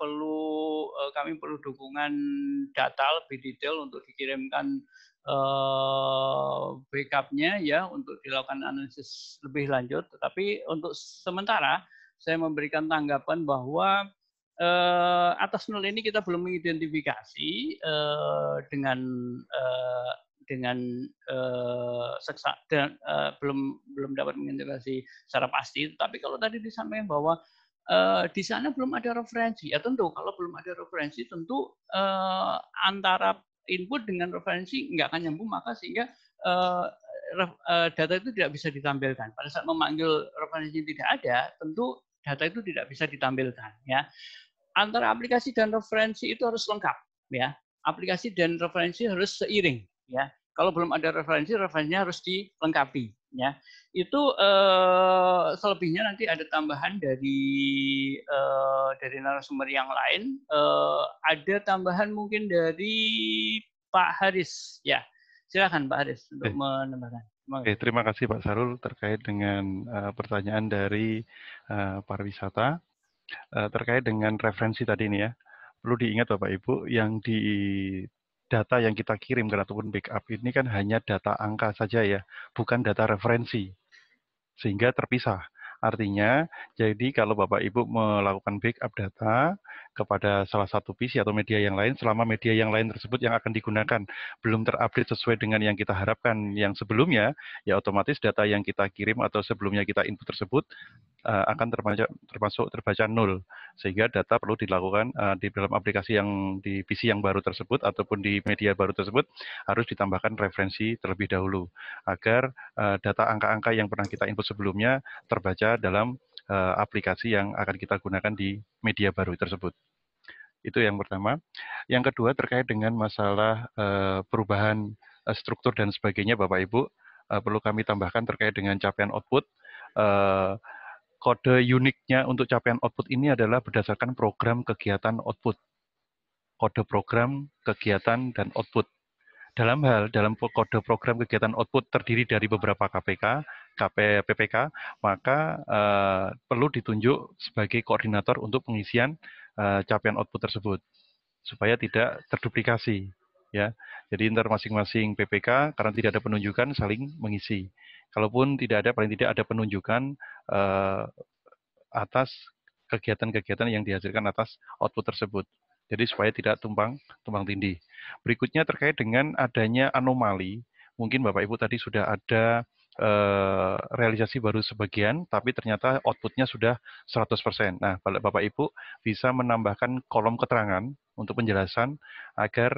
kami perlu dukungan data lebih detail untuk dikirimkan backupnya ya, untuk dilakukan analisis lebih lanjut. Tetapi untuk sementara saya memberikan tanggapan bahwa atas 0 ini kita belum mengidentifikasi dengan belum dapat mengidentifikasi secara pasti. Tapi kalau tadi disampaikan bahwa di sana belum ada referensi, ya tentu kalau belum ada referensi tentu antara input dengan referensi nggak akan nyambung, maka sehingga data itu tidak bisa ditampilkan. Pada saat memanggil referensi tidak ada, tentu data itu tidak bisa ditampilkan ya. Antara aplikasi dan referensi itu harus lengkap ya. Aplikasi dan referensi harus seiring ya. Kalau belum ada referensi, referensinya harus dilengkapi ya. Itu selebihnya nanti ada tambahan dari narasumber yang lain. Ada tambahan mungkin dari Pak Haris ya. Silakan Pak Haris untuk menambahkan. Oke, terima kasih Pak Sarul terkait dengan pertanyaan dari pariwisata terkait dengan referensi tadi ini ya. Perlu diingat Bapak Ibu, yang di data yang kita kirimkan ataupun backup ini kan hanya data angka saja ya, bukan data referensi, sehingga terpisah. Artinya, jadi kalau Bapak Ibu melakukan backup data, kepada salah satu PC atau media yang lain, selama media yang lain tersebut yang akan digunakan belum terupdate sesuai dengan yang kita harapkan yang sebelumnya, ya otomatis data yang kita kirim atau sebelumnya kita input tersebut akan terbaca nol, sehingga data perlu dilakukan di dalam aplikasi yang di PC yang baru tersebut ataupun di media baru tersebut harus ditambahkan referensi terlebih dahulu agar data angka-angka yang pernah kita input sebelumnya terbaca dalam aplikasi yang akan kita gunakan di media baru tersebut. Itu yang pertama. Yang kedua terkait dengan masalah perubahan struktur dan sebagainya, Bapak Ibu, perlu kami tambahkan terkait dengan capaian output. Kode uniknya untuk capaian output ini adalah berdasarkan program kegiatan output. Kode program, kegiatan, dan output. Dalam kode program kegiatan output terdiri dari beberapa PPK, maka perlu ditunjuk sebagai koordinator untuk pengisian capaian output tersebut, supaya tidak terduplikasi. Ya, jadi ntar masing-masing PPK karena tidak ada penunjukan saling mengisi. Kalaupun tidak ada, paling tidak ada penunjukan atas kegiatan-kegiatan yang dihasilkan atas output tersebut. Jadi supaya tidak tumpang tindih. Berikutnya terkait dengan adanya anomali, mungkin Bapak Ibu tadi sudah ada realisasi baru sebagian, tapi ternyata outputnya sudah 100%. Nah, Bapak Ibu bisa menambahkan kolom keterangan untuk penjelasan agar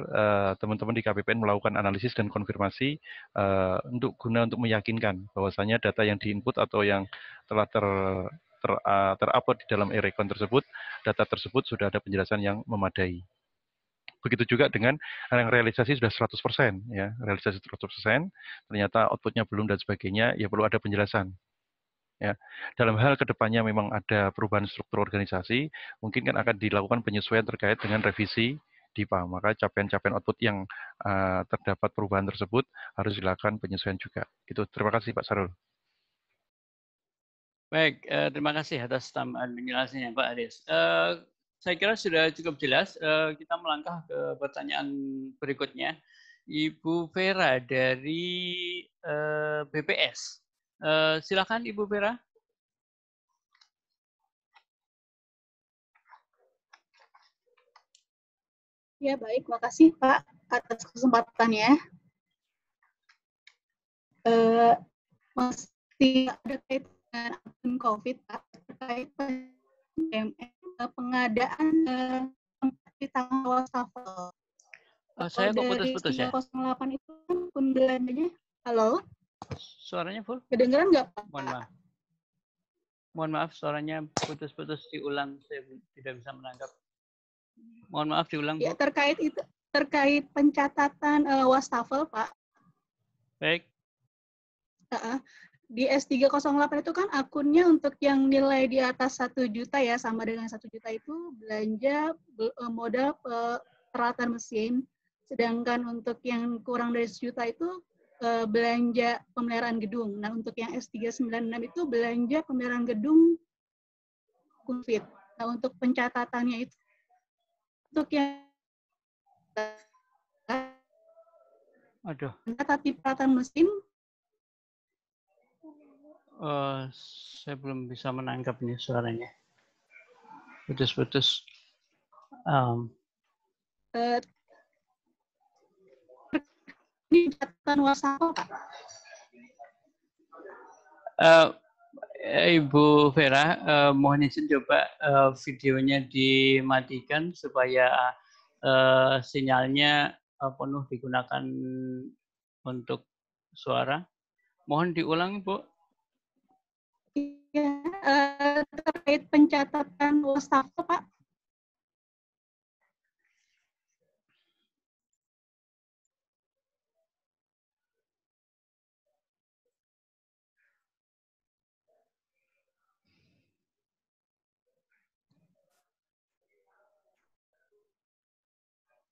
teman-teman di KPPN melakukan analisis dan konfirmasi untuk meyakinkan bahwasanya data yang diinput atau yang telah terupload di dalam e-recon tersebut, data tersebut sudah ada penjelasan yang memadai. Begitu juga dengan yang realisasi sudah 100%, ya, realisasi 100%, ternyata outputnya belum dan sebagainya, ya perlu ada penjelasan. Ya, dalam hal kedepannya memang ada perubahan struktur organisasi, mungkin kan akan dilakukan penyesuaian terkait dengan revisi DIPA, maka capaian-capaian output yang terdapat perubahan tersebut harus dilakukan penyesuaian juga. Itu. Terima kasih Pak Sarul. Baik, terima kasih atas tambahan penjelasannya Pak Aris. Saya kira sudah cukup jelas. Kita melangkah ke pertanyaan berikutnya. Ibu Vera dari BPS. Silakan Ibu Vera. Ya baik, makasih Pak atas kesempatannya. Masih ada kaitan dengan akun COVID Pak, terkait pengadaan di tanggal wastafel. Saya kok putus-putus ya? 308 itu kan akun belanjanya. Halo? Suaranya full? Kedengeran nggak Pak? Mohon maaf. Mohon maaf, suaranya putus-putus, diulang. Saya tidak bisa menangkap. Mohon maaf, diulang. Ya, terkait pencatatan wastafel Pak. Baik. Di S308 itu kan akunnya untuk yang nilai di atas 1 juta ya, sama dengan 1 juta itu belanja modal peralatan mesin, sedangkan untuk yang kurang dari 1 juta itu belanja pemeliharaan gedung. Nah, untuk yang S396 itu belanja pemeliharaan gedung COVID. Nah, untuk pencatatannya itu untuk yang mencatat peralatan mesin, saya belum bisa menangkap ini suaranya. Putus-putus. Ini catatan wastafel, Pak. Ibu Vera, mohon izin coba videonya dimatikan supaya sinyalnya penuh digunakan untuk suara. Mohon diulang, Bu. Ya, terkait pencatatan wastafel, Pak.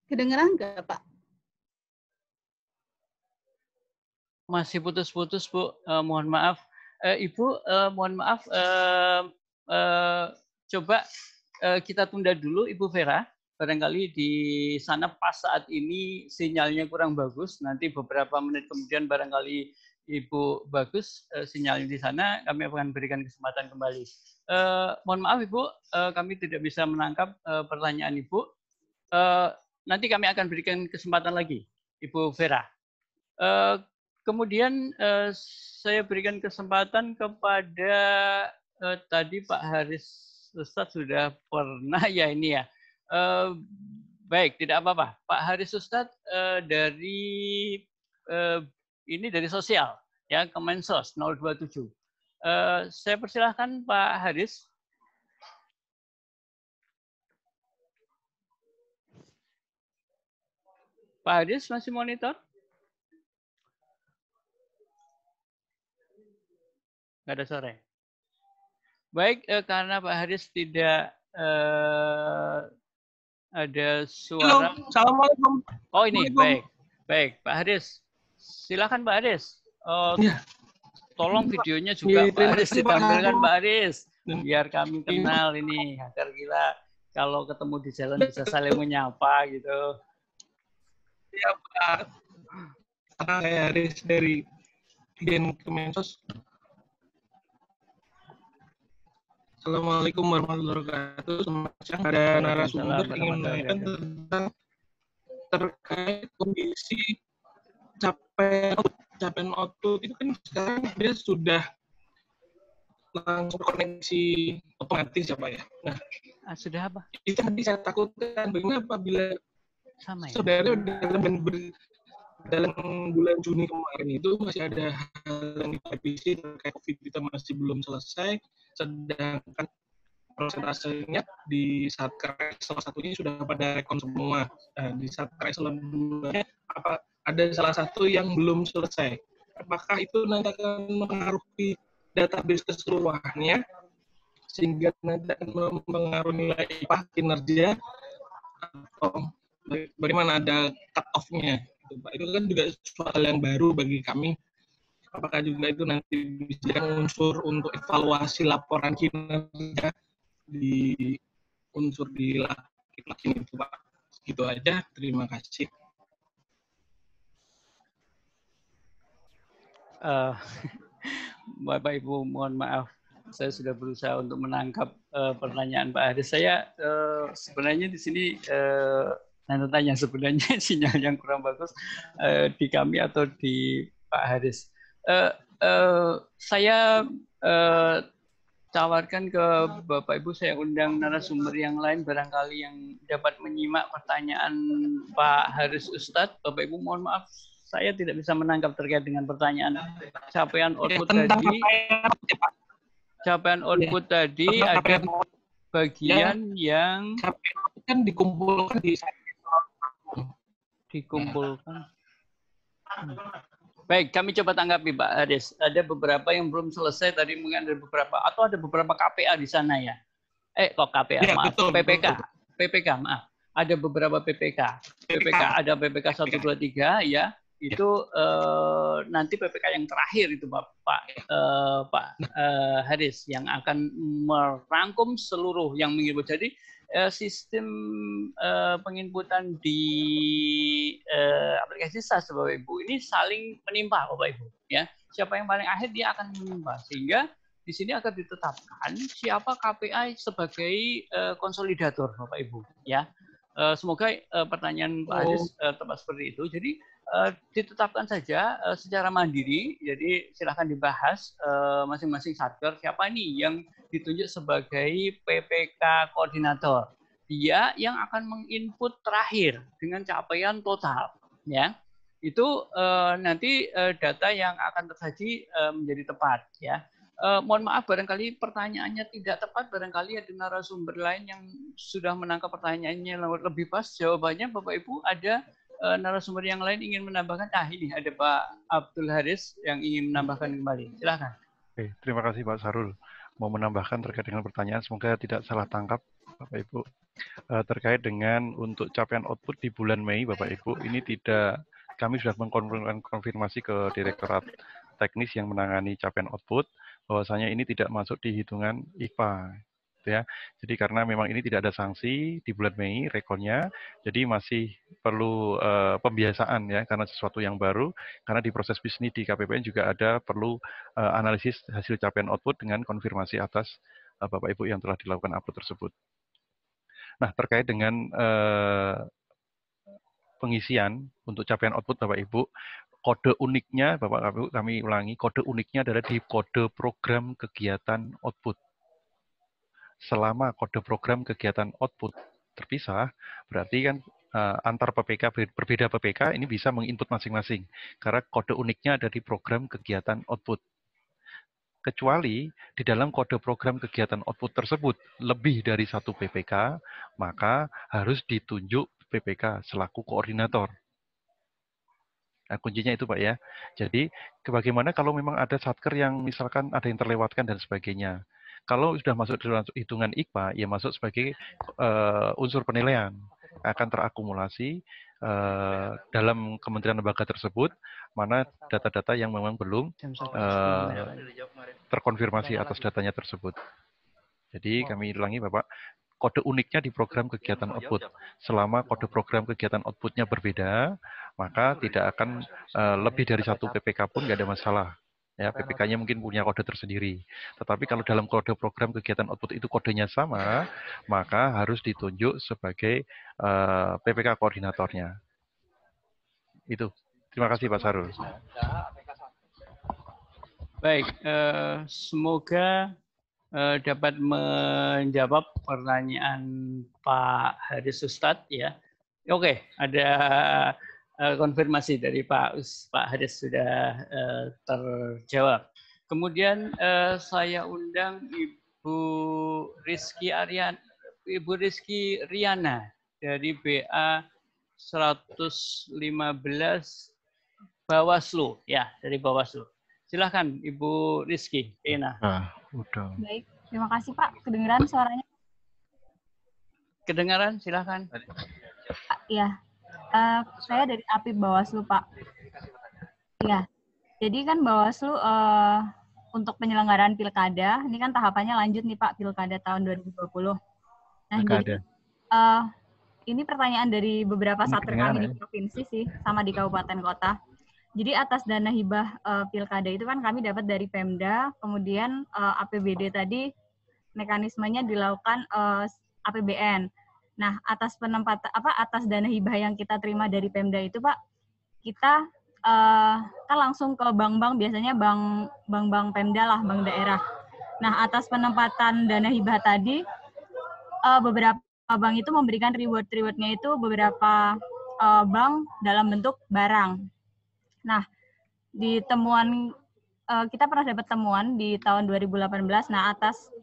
Kedengeran nggak, Pak? Masih putus-putus, Bu. Mohon maaf. Ibu, mohon maaf. Coba kita tunda dulu, Ibu Vera. Barangkali di sana pas saat ini sinyalnya kurang bagus. Nanti beberapa menit kemudian barangkali Ibu bagus sinyalnya di sana, kami akan berikan kesempatan kembali. Mohon maaf Ibu, kami tidak bisa menangkap pertanyaan Ibu. Nanti kami akan berikan kesempatan lagi, Ibu Vera. Kemudian saya berikan kesempatan kepada tadi Pak Haris Ustadz sudah pernah ya ini ya. Baik, tidak apa-apa. Pak Haris Ustadz dari ini dari sosial ya, Kemensos 027. Saya persilahkan Pak Haris. Pak Haris masih monitor? Nggak ada suara. Baik, karena Pak Haris tidak ada suara. Halo, Assalamualaikum. Oh ini, baik. Baik, Pak Haris. Silakan Pak Haris. Ya. Tolong videonya juga Pak Haris ditampilkan Pak Haris. Dan Biar kami kenal ini, agar kita kalau ketemu di jalan bisa saling menyapa gitu. ya Pak, saya Haris dari Dijen Kemensos. Assalamualaikum warahmatullahi wabarakatuh. Selamat siang. Ada narasumber ingin menanyakan tentang terkait kondisi capaian output itu kan sekarang dia sudah langsung koneksi otomatis ya Pak ya. Nah, sudah apa? itu tadi saya takutkan bagaimana apabila sama ya? sebenarnya dalam bulan Juni kemarin itu masih ada hal yang direvisi terkait COVID kita masih belum selesai, sedangkan persentasenya di Satker salah satunya sudah pada rekon semua. Nah, di Satker selanjutnya apa ada salah satu yang belum selesai. Apakah itu nanti akan mempengaruhi database keseluruhannya sehingga nanti akan mempengaruhi nilai kinerja atau bagaimana ada cut off-nya? Itu kan juga soal yang baru bagi kami. Apakah juga itu nanti bisa unsur untuk evaluasi laporan kinerja di unsur di laki-laki itu Pak? Gitu aja. Terima kasih. Bapak Ibu mohon maaf, saya sudah berusaha untuk menangkap pertanyaan Pak Haris. Saya sebenarnya di sini tanda tanya sebenarnya sinyal yang kurang bagus di kami atau di Pak Haris. Saya tawarkan ke Bapak Ibu, saya undang narasumber yang lain barangkali yang dapat menyimak pertanyaan Pak Haris Ustadz. Bapak Ibu mohon maaf, saya tidak bisa menangkap terkait dengan pertanyaan capaian output tadi. Capaian output tadi ada bagian yang kan dikumpulkan Baik, kami coba tanggapi Pak Haris. Ada beberapa yang belum selesai tadi, mungkin ada beberapa atau ada beberapa KPA di sana ya. Kok KPA, ya, maaf, betul, PPK. Betul. PPK, maaf. Ada beberapa PPK. PPK ada PPK 1 2 3 ya. Itu nanti PPK yang terakhir itu Pak Haris yang akan merangkum seluruh yang menginput. Jadi sistem penginputan di aplikasi SAS Bapak Ibu ini saling menimpa Bapak Ibu ya. Siapa yang paling akhir dia akan menimpa, sehingga di sini akan ditetapkan siapa KPI sebagai konsolidator Bapak Ibu ya. Semoga pertanyaan Pak Haris tepat seperti itu. Jadi ditetapkan saja secara mandiri. Jadi silakan dibahas masing-masing satker siapa nih yang ditunjuk sebagai PPK koordinator. Dia yang akan menginput terakhir dengan capaian total ya. Itu nanti data yang akan tersaji menjadi tepat ya. Mohon maaf barangkali pertanyaannya tidak tepat, barangkali ada narasumber lain yang sudah menangkap pertanyaannya lebih pas jawabannya. Bapak Ibu ada narasumber yang lain ingin menambahkan? Ini ada Pak Abdul Haris yang ingin menambahkan kembali. Silakan. Oke, terima kasih Pak Sarul. Mau menambahkan terkait dengan pertanyaan, semoga tidak salah tangkap Bapak Ibu. Terkait dengan untuk capaian output di bulan Mei Bapak Ibu, ini tidak, kami sudah mengkonfirmasi ke Direktorat Teknis yang menangani capaian output, bahwasanya ini tidak masuk di hitungan IPA. ya. Jadi karena memang ini tidak ada sanksi di bulan Mei rekornya, jadi masih perlu pembiasaan ya, karena sesuatu yang baru, karena di proses bisnis di KPPN juga ada perlu analisis hasil capaian output dengan konfirmasi atas Bapak Ibu yang telah dilakukan upload tersebut. Nah, terkait dengan pengisian untuk capaian output Bapak Ibu, kode uniknya Bapak Ibu, kami ulangi, kode uniknya adalah di kode program kegiatan output. Selama kode program kegiatan output terpisah, berarti kan antar PPK, berbeda PPK ini bisa menginput masing-masing, karena kode uniknya ada di program kegiatan output. Kecuali di dalam kode program kegiatan output tersebut lebih dari satu PPK, maka harus ditunjuk PPK selaku koordinator. Nah, kuncinya itu Pak ya. Jadi, bagaimana kalau memang ada satker yang misalkan ada yang terlewatkan dan sebagainya. Kalau sudah masuk dalam hitungan IKPA, ya masuk sebagai unsur penilaian. Akan terakumulasi dalam kementerian lembaga tersebut, mana data-data yang memang belum terkonfirmasi atas datanya tersebut. Jadi kami ulangi Bapak, kode uniknya di program kegiatan output. Selama kode program kegiatan outputnya berbeda, maka tidak akan lebih dari satu PPK pun nggak ada masalah. Ya, PPK-nya mungkin punya kode tersendiri. Tetapi kalau dalam kode program kegiatan output itu kodenya sama, maka harus ditunjuk sebagai PPK koordinatornya. Itu. Terima kasih Pak Sarul. Baik, semoga dapat menjawab pertanyaan Pak Haris Ustadz ya. Oke, ada konfirmasi dari Pak Haris sudah terjawab. Kemudian saya undang Ibu Rizky Riana dari BA 115 Bawaslu ya, dari Bawaslu. Silahkan Ibu Rizky Riana. Udah. Baik, terima kasih Pak. Kedengeran suaranya? Kedengaran, silahkan. Ya, saya dari APIP Bawaslu Pak. Ya, jadi kan Bawaslu untuk penyelenggaraan pilkada, ini kan tahapannya lanjut nih Pak, pilkada tahun 2020. Nah, jadi ini pertanyaan dari beberapa satker kami di provinsi sih, sama di kabupaten kota. Jadi atas dana hibah pilkada itu kan kami dapat dari Pemda, kemudian APBD tadi mekanismenya dilakukan APBN. Nah, atas atas dana hibah yang kita terima dari Pemda itu Pak, kita kan langsung ke bank-bank, biasanya bank Pemda lah, bank daerah. Nah, atas penempatan dana hibah tadi, beberapa bank itu memberikan reward-rewardnya itu beberapa bank dalam bentuk barang. Nah, di temuan kita pernah dapat temuan di tahun 2018. Nah, atas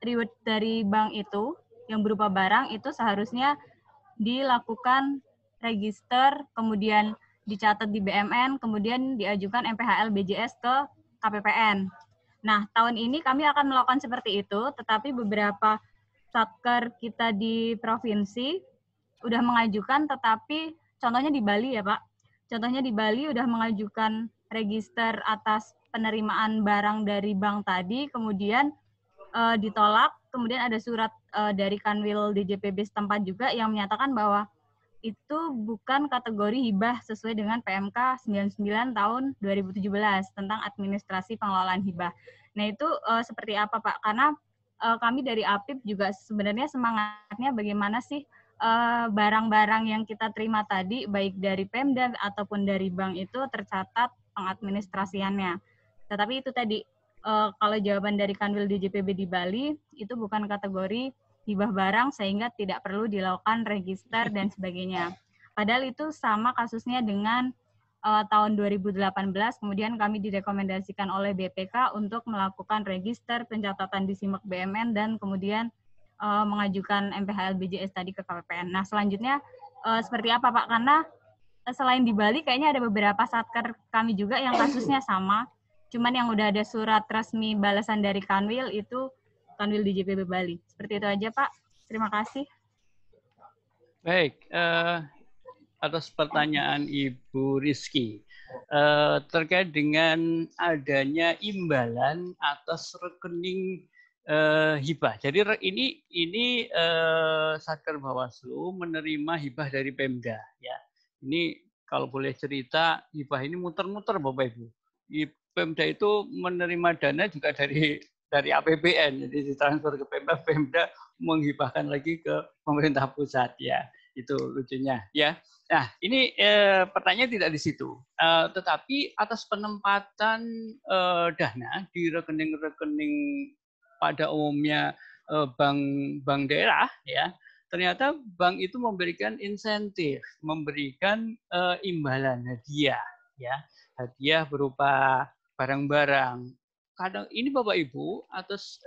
reward dari bank itu yang berupa barang itu seharusnya dilakukan register, kemudian dicatat di BMN, kemudian diajukan MPHL BJS ke KPPN. Nah, tahun ini kami akan melakukan seperti itu, tetapi beberapa satker kita di provinsi udah mengajukan, tetapi contohnya di Bali ya Pak. Contohnya di Bali udah mengajukan register atas penerimaan barang dari bank tadi, kemudian ditolak, kemudian ada surat dari Kanwil DJPB setempat juga yang menyatakan bahwa itu bukan kategori hibah sesuai dengan PMK 99 tahun 2017 tentang administrasi pengelolaan hibah. Nah itu seperti apa Pak? Karena kami dari APIP juga sebenarnya semangatnya bagaimana sih barang-barang yang kita terima tadi, baik dari Pemda ataupun dari bank itu tercatat pengadministrasiannya. Tetapi itu tadi, kalau jawaban dari Kanwil DJPB di Bali, itu bukan kategori hibah barang sehingga tidak perlu dilakukan register dan sebagainya. Padahal itu sama kasusnya dengan tahun 2018, kemudian kami direkomendasikan oleh BPK untuk melakukan register pencatatan di SIMEK BMN dan kemudian mengajukan MPHL BJS tadi ke KPPN. Nah, selanjutnya seperti apa Pak? Karena selain di Bali, kayaknya ada beberapa satker kami juga yang kasusnya sama. Cuman yang udah ada surat resmi balasan dari Kanwil itu Kanwil DJPB Bali. Seperti itu aja Pak. Terima kasih. Baik, atas pertanyaan Ibu Rizky. Terkait dengan adanya imbalan atas rekening hibah. Jadi ini Satker Bawaslu menerima hibah dari Pemda. Ya, ini kalau boleh cerita, hibah ini muter-muter Bapak Ibu. Pemda itu menerima dana juga dari APBN, jadi ditransfer ke Pemda, Pemda menghibahkan lagi ke pemerintah pusat. Ya, itu lucunya. Ya, nah ini pertanyaan tidak di situ, tetapi atas penempatan dana di rekening-rekening pada umumnya bank daerah, ya ternyata bank itu memberikan insentif, memberikan imbalan hadiah, ya hadiah berupa barang-barang. Kadang ini Bapak Ibu atas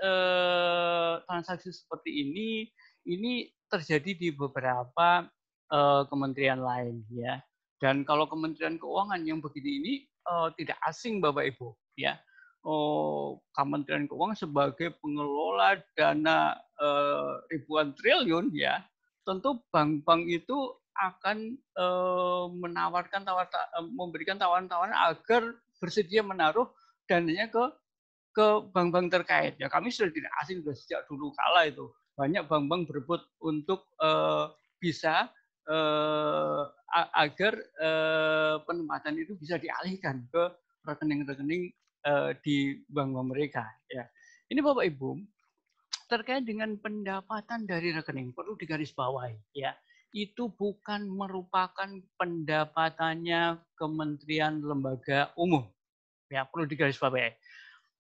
transaksi seperti ini terjadi di beberapa kementerian lain, ya. Dan kalau Kementerian Keuangan yang begini ini tidak asing Bapak Ibu, ya. Kementerian Keuangan sebagai pengelola dana ribuan triliun, ya tentu bank-bank itu akan menawarkan memberikan tawaran-tawaran agar bersedia menaruh dananya ke bank-bank terkait. Ya kami sudah tidak asing sudah sejak dulu kala itu banyak bank-bank berebut untuk bisa agar penempatan itu bisa dialihkan ke rekening-rekening di bank-bank mereka. Ya, ini Bapak Ibu terkait dengan pendapatan dari rekening perlu digarisbawahi. Ya, itu bukan merupakan pendapatannya kementerian lembaga umum. Ya, perlu digarisbawahi.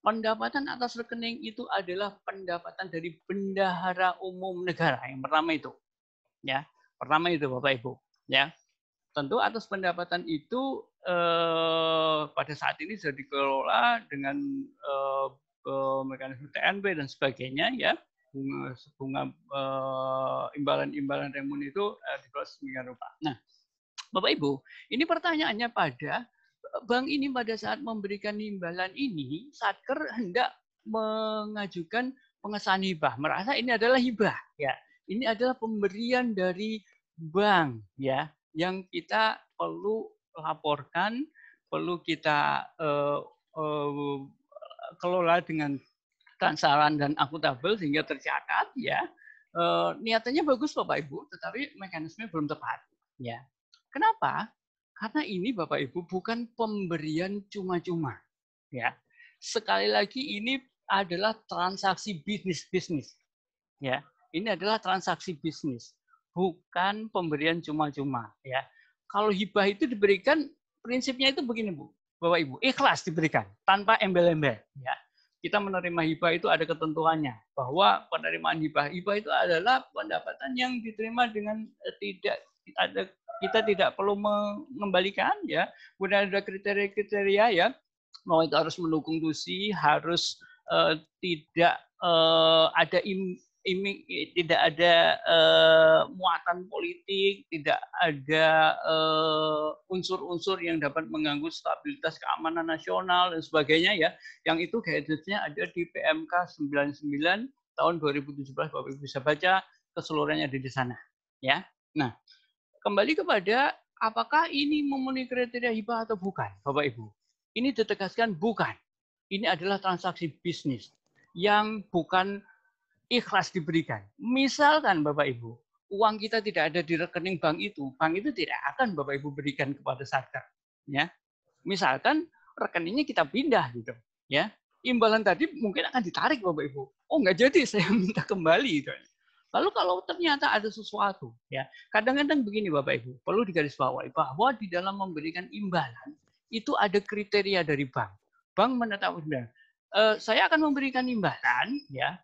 Pendapatan atas rekening itu adalah pendapatan dari bendahara umum negara yang pertama itu. Ya, pertama itu Bapak Ibu. Ya, tentu atas pendapatan itu pada saat ini sudah dikelola dengan mekanisme TNB dan sebagainya, ya bunga imbalan remun itu dikelola sedemikian rupa. Nah, Bapak Ibu, ini pertanyaannya pada bank ini pada saat memberikan imbalan ini, Satker hendak mengajukan pengesahan hibah, merasa ini adalah hibah, ya. Ini adalah pemberian dari bank, ya, yang kita perlu laporkan, perlu kita kelola dengan transparan dan akuntabel sehingga tercatat, ya. Niatannya bagus Bapak Ibu, tetapi mekanisme belum tepat, ya. Kenapa? Karena ini Bapak Ibu bukan pemberian cuma-cuma, ya. Sekali lagi ini adalah transaksi bisnis, ya. Ini adalah transaksi bisnis, bukan pemberian cuma-cuma, ya. Kalau hibah itu diberikan, prinsipnya itu begini Bu, Bapak Ibu, ikhlas diberikan tanpa embel-embel, ya. Kita menerima hibah itu ada ketentuannya bahwa penerimaan hibah itu adalah pendapatan yang diterima dengan kita tidak perlu mengembalikan, ya. Kemudian ada kriteria-kriteria, ya, mau itu harus mendukung TUSI, harus tidak ada tidak ada muatan politik, tidak ada unsur-unsur yang dapat mengganggu stabilitas keamanan nasional dan sebagainya, ya. Yang itu guidance-nya ada di PMK 99 tahun 2017, Bapak Ibu bisa baca, keseluruhannya ada di sana, ya. Nah, kembali kepada apakah ini memenuhi kriteria hibah atau bukan, Bapak Ibu? Ini ditegaskan bukan. Ini adalah transaksi bisnis yang bukan ikhlas diberikan. Misalkan Bapak Ibu, uang kita tidak ada di rekening bank itu tidak akan Bapak Ibu berikan kepada Satker, ya. Misalkan rekeningnya kita pindah gitu, ya. Imbalan tadi mungkin akan ditarik Bapak Ibu. Oh, nggak jadi, saya minta kembali gitu. Lalu kalau ternyata ada sesuatu, ya, kadang-kadang begini Bapak Ibu, perlu digarisbawahi bahwa di dalam memberikan imbalan itu ada kriteria dari bank. Bank menetapkan, saya akan memberikan imbalan, ya,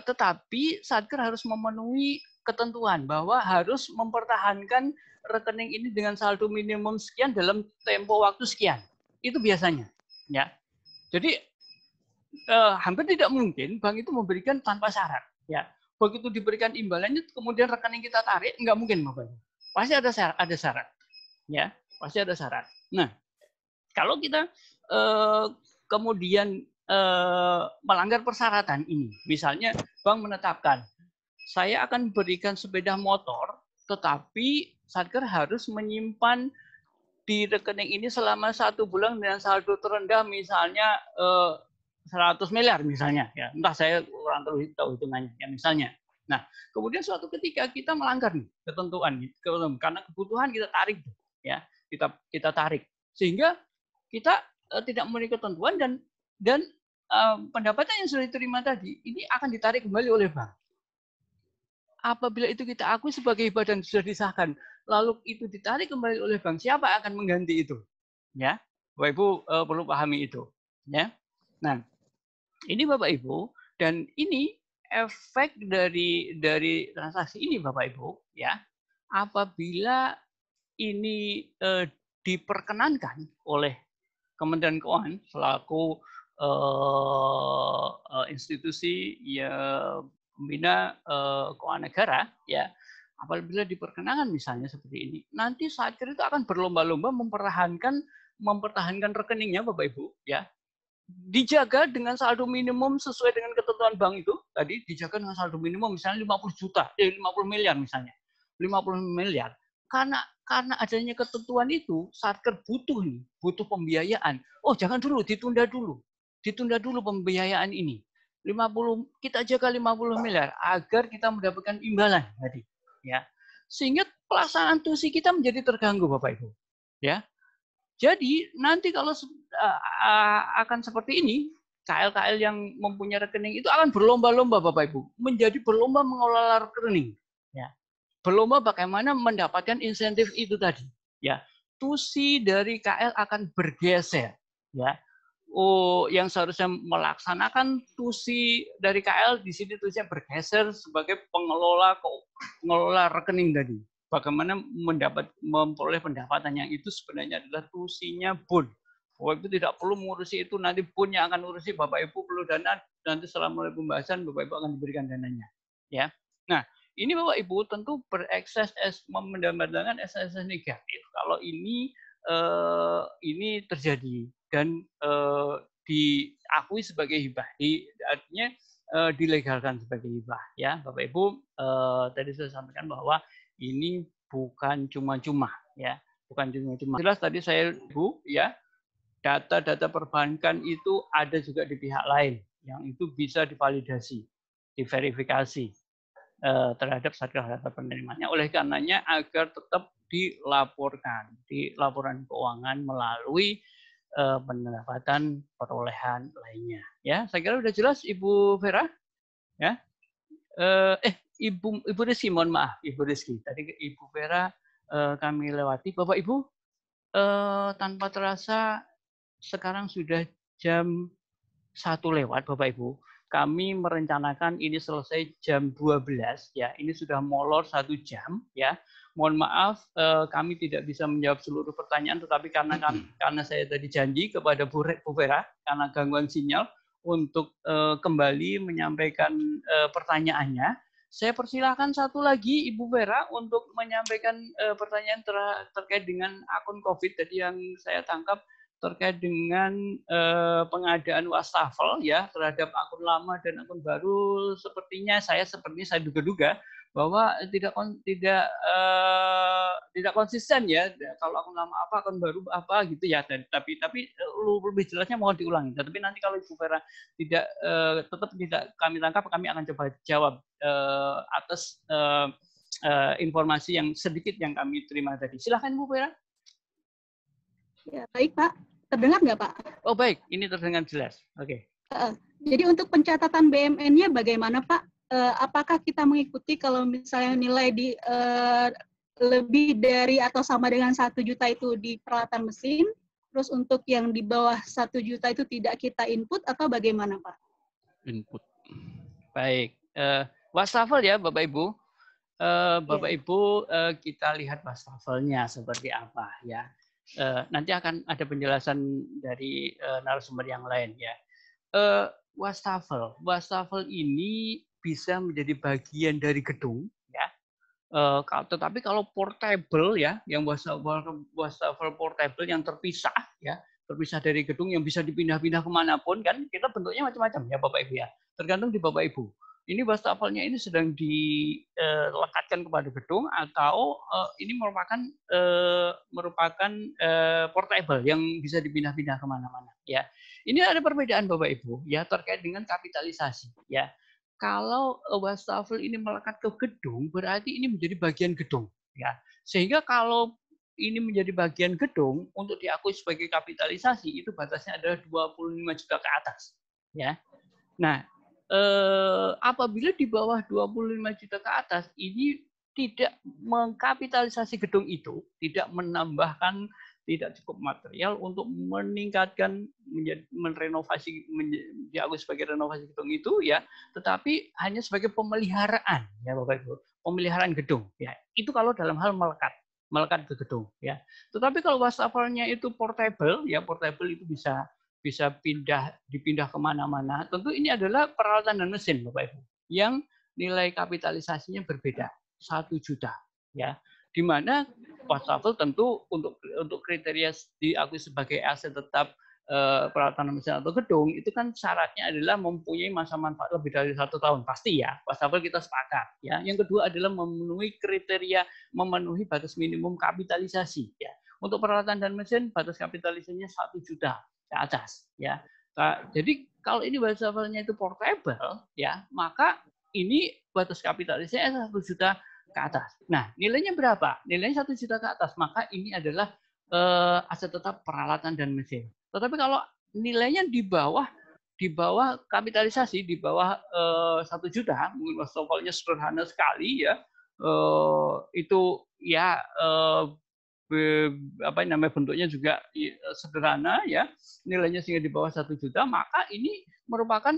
tetapi Satker harus memenuhi ketentuan bahwa harus mempertahankan rekening ini dengan saldo minimum sekian dalam tempo waktu sekian. Itu biasanya, ya. Jadi hampir tidak mungkin bank itu memberikan tanpa syarat, ya. Begitu diberikan imbalannya kemudian rekening kita tarik, nggak mungkin Bapak. Pasti ada syarat, ya. Pasti ada syarat. Nah, kalau kita kemudian melanggar persyaratan ini, misalnya bank menetapkan saya akan berikan sepeda motor, tetapi Satker harus menyimpan di rekening ini selama 1 bulan dengan saldo terendah misalnya 100 miliar misalnya, ya entah saya kurang tahu hitungannya, ya misalnya. Nah, kemudian suatu ketika kita melanggar nih ketentuan, karena kebutuhan kita tarik, ya kita tarik, sehingga kita tidak memenuhi ketentuan dan pendapatan yang sudah diterima tadi ini akan ditarik kembali oleh bank. Apabila itu kita akui sebagai hibah dan sudah disahkan, lalu itu ditarik kembali oleh bank, siapa akan mengganti itu? Ya, Bapak Ibu perlu pahami itu. Ya, nah ini Bapak Ibu, dan ini efek dari transaksi ini Bapak Ibu, ya, apabila ini diperkenankan oleh Kementerian Keuangan selaku institusi pembina keuangan negara, ya, apabila diperkenankan misalnya seperti ini, nanti Satker itu akan berlomba-lomba mempertahankan rekeningnya Bapak Ibu, ya, dijaga dengan saldo minimum sesuai dengan ketentuan bank itu tadi, dijaga dengan saldo minimum misalnya 50 miliar misalnya, 50 miliar. Karena adanya ketentuan itu, Satker butuh pembiayaan. Oh, jangan dulu, ditunda dulu pembiayaan ini. 50, kita jaga 50 miliar agar kita mendapatkan imbalan tadi, ya. Sehingga pelaksanaan tusi kita menjadi terganggu Bapak Ibu, ya. Jadi nanti kalau akan seperti ini, KL-KL yang mempunyai rekening itu akan berlomba-lomba Bapak Ibu, menjadi berlomba mengelola rekening, ya. Berlomba bagaimana mendapatkan insentif itu tadi, ya. Tusi dari KL akan bergeser, ya. Oh, yang seharusnya melaksanakan tusi dari KL di sini tusinya bergeser sebagai pengelola rekening tadi. Bagaimana memperoleh pendapatan yang itu sebenarnya adalah tusinya BUN. Bapak Ibu tidak perlu mengurusi itu, nanti BUN yang akan urusi. Bapak Ibu perlu dana, nanti setelah mulai pembahasan Bapak Ibu akan diberikan dananya. Ya, nah ini Bapak Ibu tentu berekses mendapatkan SSS negatif kalau ini terjadi dan diakui sebagai hibah, artinya dilegalkan sebagai hibah, ya Bapak Ibu. Tadi saya sampaikan bahwa ini bukan cuma-cuma, ya, bukan cuma-cuma. Jelas tadi saya Bu, ya, data-data perbankan itu ada juga di pihak lain yang itu bisa divalidasi, diverifikasi terhadap Satker data penerimaannya. Oleh karenanya agar tetap dilaporkan di laporan keuangan melalui pendapatan perolehan lainnya. Ya, saya kira sudah jelas Ibu Vera. Ya, Ibu Rizky, mohon maaf Ibu Rizky. Tadi Ibu Vera kami lewati. Bapak Ibu, tanpa terasa sekarang sudah jam 1 lewat Bapak Ibu. Kami merencanakan ini selesai jam 12, ya. Ini sudah molor 1 jam, ya. Mohon maaf, kami tidak bisa menjawab seluruh pertanyaan, tetapi karena saya tadi janji kepada Bu Vera, karena gangguan sinyal untuk kembali menyampaikan pertanyaannya, saya persilahkan satu lagi Ibu Vera untuk menyampaikan pertanyaan terkait dengan akun COVID tadi yang saya tangkap terkait dengan pengadaan wastafel, ya, terhadap akun lama dan akun baru. Sepertinya saya duga-duga bahwa tidak konsisten, ya, kalau akun lama apa, akun baru apa gitu, ya. Tapi lebih jelasnya mohon diulangi. Tapi nanti kalau Ibu Vera tetap tidak kami tangkap, kami akan coba jawab atas informasi yang sedikit yang kami terima tadi. Silakan Bu Vera. Ya, baik Pak. Terdengar nggak Pak? Oh baik, ini terdengar jelas. Oke. Jadi untuk pencatatan BMN-nya bagaimana Pak? Apakah kita mengikuti kalau misalnya nilai di lebih dari atau sama dengan 1 juta itu di peralatan mesin, terus untuk yang di bawah 1 juta itu tidak kita input atau bagaimana Pak? Input. Baik. Wastafel ya Bapak Ibu. Bapak Ibu, kita lihat wastafelnya seperti apa, ya. Nanti akan ada penjelasan dari narasumber yang lain, ya. Wastafel ini bisa menjadi bagian dari gedung, ya. Tetapi kalau portable, ya, yang wastafel portable yang terpisah, ya, terpisah dari gedung yang bisa dipindah-pindah kemanapun, kan kita bentuknya macam-macam, ya Bapak Ibu, ya. Tergantung di Bapak Ibu. ini wastafelnya ini sedang dilekatkan kepada gedung atau ini merupakan portable yang bisa dipindah-pindah kemana-mana. Ya, ini ada perbedaan Bapak Ibu ya terkait dengan kapitalisasi. Ya, kalau wastafel ini melekat ke gedung berarti ini menjadi bagian gedung. Ya, sehingga kalau ini menjadi bagian gedung untuk diakui sebagai kapitalisasi itu batasnya adalah 25 juta ke atas. Ya, nah. Apabila di bawah 25 juta ke atas ini tidak mengkapitalisasi gedung itu, tidak menambahkan, tidak cukup material untuk meningkatkan, merenovasi, diakui sebagai renovasi gedung itu ya, tetapi hanya sebagai pemeliharaan ya Bapak Ibu, pemeliharaan gedung ya. Itu kalau dalam hal melekat ke gedung ya. Tetapi kalau wastafelnya itu portable ya, portable itu bisa dipindah kemana-mana. Tentu ini adalah peralatan dan mesin, Bapak Ibu, yang nilai kapitalisasinya berbeda, 1 juta, ya. Di mana wastafel tentu untuk kriteria diakui sebagai aset tetap peralatan dan mesin atau gedung itu kan syaratnya adalah mempunyai masa manfaat lebih dari 1 tahun, pasti ya. Wastafel kita sepakat, ya. Yang kedua adalah memenuhi kriteria, memenuhi batas minimum kapitalisasi, ya. Untuk peralatan dan mesin batas kapitalisasinya 1 juta. Ke atas ya. Nah, jadi kalau ini wastafelnya itu portable ya, maka ini batas kapitalisasinya 1 juta ke atas. Nah, nilainya berapa? Nilainya 1 juta ke atas, maka ini adalah aset tetap peralatan dan mesin. Tetapi kalau nilainya di bawah kapitalisasi, di bawah 1 juta, mungkin wastafelnya sederhana sekali ya, itu ya bentuknya juga sederhana ya, nilainya sehingga di bawah 1 juta, maka ini merupakan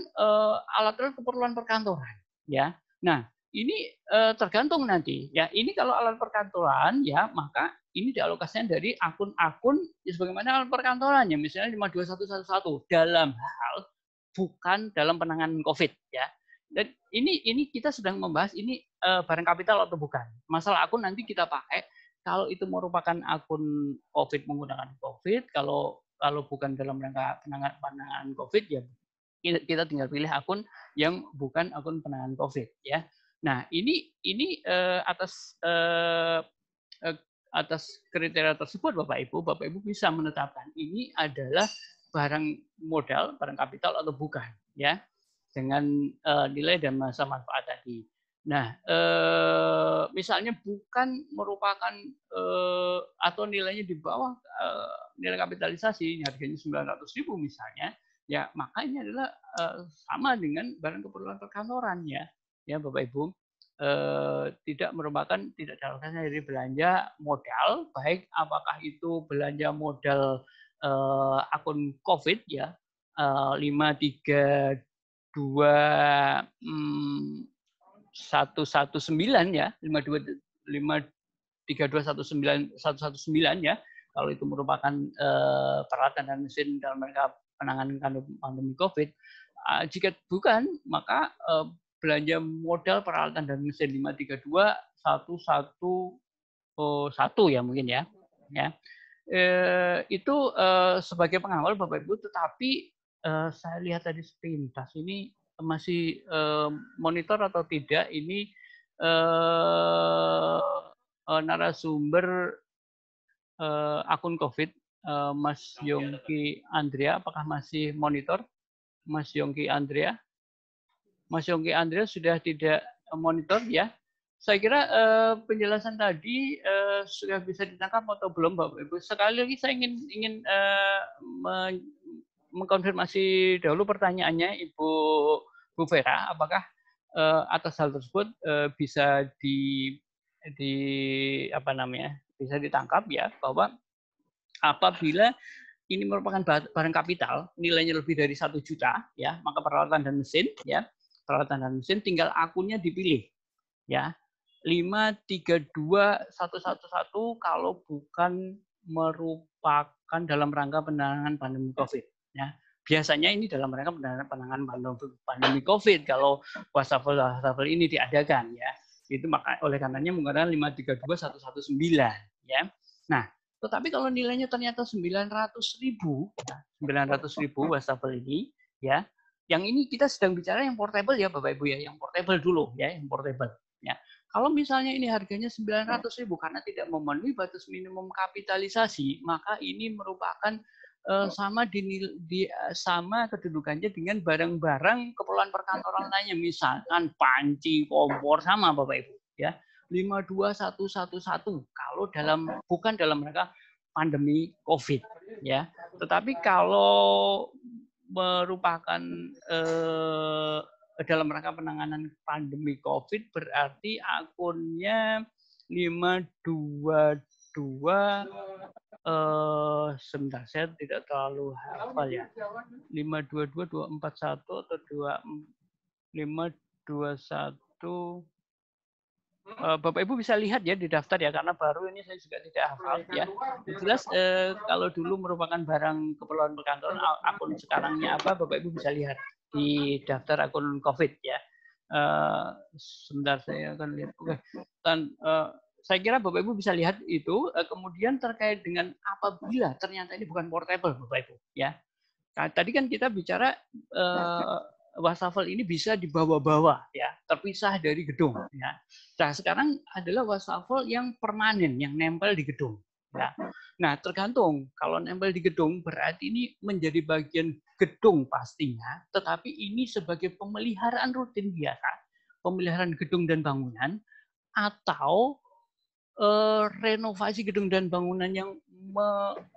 alat keperluan perkantoran ya. Nah, ini tergantung nanti ya. Ini kalau alat perkantoran ya, maka ini dialokasikan dari akun-akun ya, sebagaimana alat perkantorannya, misalnya 52111 dalam hal bukan dalam penanganan COVID ya. Dan ini kita sedang membahas ini barang kapital atau bukan. Masalah akun nanti kita pakai kalau itu merupakan akun COVID menggunakan COVID, kalau bukan dalam rangka penanganan COVID ya kita tinggal pilih akun yang bukan akun penanganan COVID ya. Nah, ini atas kriteria tersebut Bapak Ibu bisa menetapkan ini adalah barang modal, barang kapital atau bukan ya, dengan nilai dan masa manfaat tadi. Nah, misalnya bukan merupakan atau nilainya di bawah nilai kapitalisasi, harganya 900.000 misalnya, ya maka ini adalah sama dengan barang keperluan perkantoran ya, Bapak Ibu. Tidak dialokasikan dari belanja modal, baik apakah itu belanja modal akun COVID ya, 532 119 ya, 53219 ya, kalau itu merupakan peralatan dan mesin dalam rangka penanganan pandemi COVID. Jika bukan, maka belanja modal peralatan dan mesin 532.111 ya mungkin ya. Itu sebagai pengawal Bapak Ibu, tetapi saya lihat tadi sepintas ini masih monitor atau tidak ini narasumber akun COVID Mas Yongki Andrea, apakah masih monitor? Mas Yongki Andrea? Mas Yongki Andrea sudah tidak monitor ya? Saya kira penjelasan tadi sudah bisa ditangkap atau belum Bapak Ibu? Sekali lagi saya ingin mengkonfirmasi dahulu pertanyaannya Ibu Vera, apakah atas hal tersebut bisa bisa ditangkap ya, bahwa apabila ini merupakan barang kapital nilainya lebih dari 1 juta ya, maka peralatan dan mesin tinggal akunnya dipilih ya, 532.111 kalau bukan merupakan dalam rangka penanganan pandemi COVID ya. Biasanya ini dalam rangka penanganan pandemi COVID kalau wastafel ini diadakan ya. Itu maka oleh karenanya menggunakan 532.119 ya. Nah, tetapi kalau nilainya ternyata 900.000 wastafel ini ya, Yang ini kita sedang bicara yang portable ya Bapak Ibu ya, yang portable dulu ya, yang portable. Ya. Kalau misalnya ini harganya 900.000 karena tidak memenuhi batas minimum kapitalisasi, maka ini merupakan sama sama kedudukannya dengan barang-barang keperluan perkantoran lainnya, misalkan panci, kompor, sama Bapak Ibu ya. 52111 kalau bukan dalam rangka pandemi COVID ya. Tetapi kalau merupakan dalam rangka penanganan pandemi COVID berarti akunnya 522 sebentar saya tidak terlalu hafal ya. 522 241 atau 521 Bapak Ibu bisa lihat ya di daftar ya, karena baru ini saya juga tidak hafal ya. Jelas kalau dulu merupakan barang keperluan perkantoran, akun sekarangnya apa Bapak Ibu bisa lihat di daftar akun COVID ya. Sebentar saya akan lihat. Oke. Dan saya kira Bapak Ibu bisa lihat itu. Kemudian terkait dengan apabila ternyata ini bukan portable Bapak Ibu ya. Nah, tadi kan kita bicara wastafel ini bisa dibawa-bawa ya, terpisah dari gedung ya. Nah, sekarang adalah wastafel yang permanen, yang nempel di gedung ya. Nah, tergantung kalau nempel di gedung berarti ini menjadi bagian gedung pastinya, tetapi ini sebagai pemeliharaan rutin biasa, pemeliharaan gedung dan bangunan atau renovasi gedung dan bangunan yang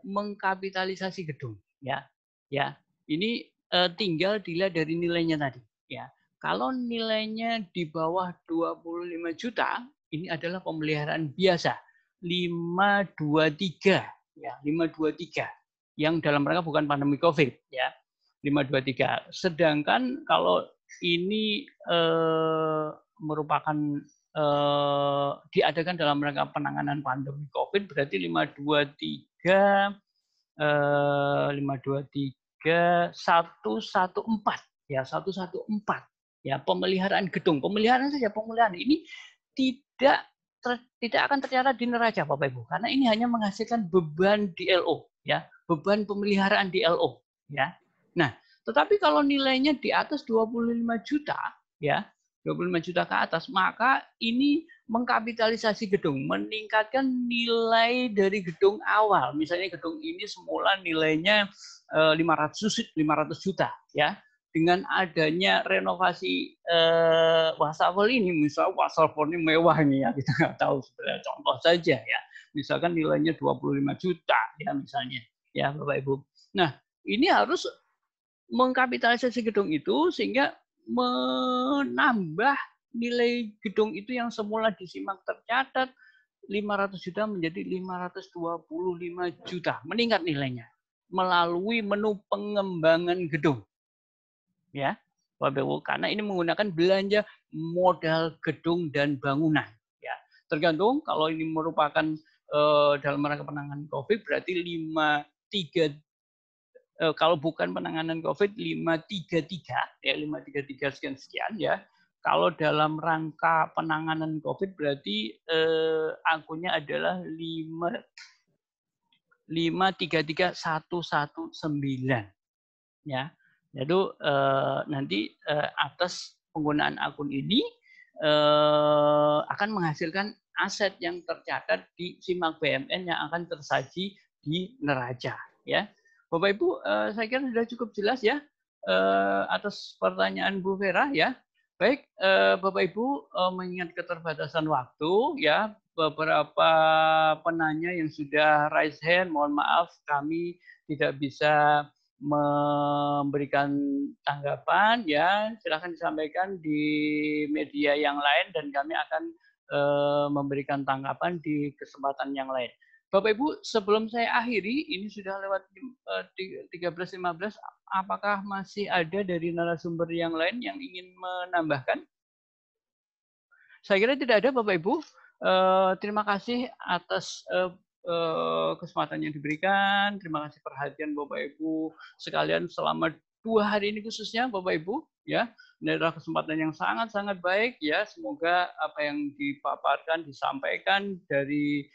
mengkapitalisasi gedung ya. Ya. Ini tinggal dilihat dari nilainya tadi ya. Kalau nilainya di bawah 25 juta, ini adalah pemeliharaan biasa 523 ya, 523 yang dalam rangka bukan pandemi Covid ya. 523. Sedangkan kalau ini merupakan diadakan dalam rangka penanganan pandemi Covid berarti 523 114 ya, 114 ya, pemeliharaan gedung, pemeliharaan saja, pemeliharaan ini tidak akan tercatat di neraca Bapak Ibu karena ini hanya menghasilkan beban di LO ya, beban pemeliharaan di LO ya. Nah, tetapi kalau nilainya di atas 25 juta ya, 25 juta ke atas, maka ini mengkapitalisasi gedung, meningkatkan nilai dari gedung awal. Misalnya gedung ini semula nilainya 500 juta ya. Dengan adanya renovasi wastafel ini, misalnya wastafel ini mewah ini ya, kita nggak tahu sebenarnya, contoh saja ya. Misalkan nilainya 25 juta ya misalnya ya Bapak Ibu. Nah, ini harus mengkapitalisasi gedung itu sehingga menambah nilai gedung itu yang semula disimak tercatat 500 juta menjadi 525 juta, meningkat nilainya melalui menu pengembangan gedung. Ya, Bapak Ibu, karena ini menggunakan belanja modal gedung dan bangunan. Ya, tergantung kalau ini merupakan dalam rangka penanganan COVID berarti 533. Kalau bukan penanganan COVID 533 ya, 533 sekian ya. Kalau dalam rangka penanganan COVID berarti akunnya adalah 533 119 ya. Jadi nanti atas penggunaan akun ini akan menghasilkan aset yang tercatat di SIMAK BMN yang akan tersaji di neraca ya. Bapak Ibu, saya kira sudah cukup jelas ya atas pertanyaan Bu Vera ya. Baik, Bapak Ibu, mengingat keterbatasan waktu ya, beberapa penanya yang sudah raise hand, mohon maaf kami tidak bisa memberikan tanggapan ya. Silakan disampaikan di media yang lain dan kami akan memberikan tanggapan di kesempatan yang lain. Bapak Ibu, sebelum saya akhiri, ini sudah lewat 13.15, apakah masih ada dari narasumber yang lain yang ingin menambahkan? Saya kira tidak ada Bapak Ibu. Terima kasih atas kesempatan yang diberikan. Terima kasih perhatian Bapak Ibu sekalian selama 2 hari ini khususnya Bapak Ibu. Ya, ini adalah kesempatan yang sangat-sangat baik ya. Semoga apa yang dipaparkan, disampaikan dari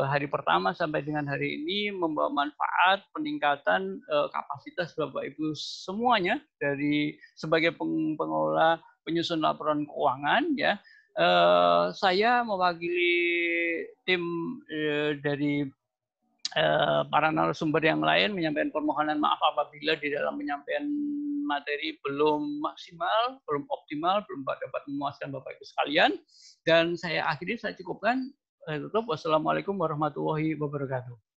hari pertama sampai dengan hari ini membawa manfaat peningkatan kapasitas Bapak Ibu semuanya dari sebagai pengelola penyusun laporan keuangan ya. Saya mewakili tim dari para narasumber yang lain menyampaikan permohonan maaf apabila di dalam penyampaian materi belum maksimal, belum optimal, belum dapat memuaskan Bapak Ibu sekalian. Dan saya akhiri, saya cukupkan. Saya tutup. Wassalamualaikum warahmatullahi wabarakatuh.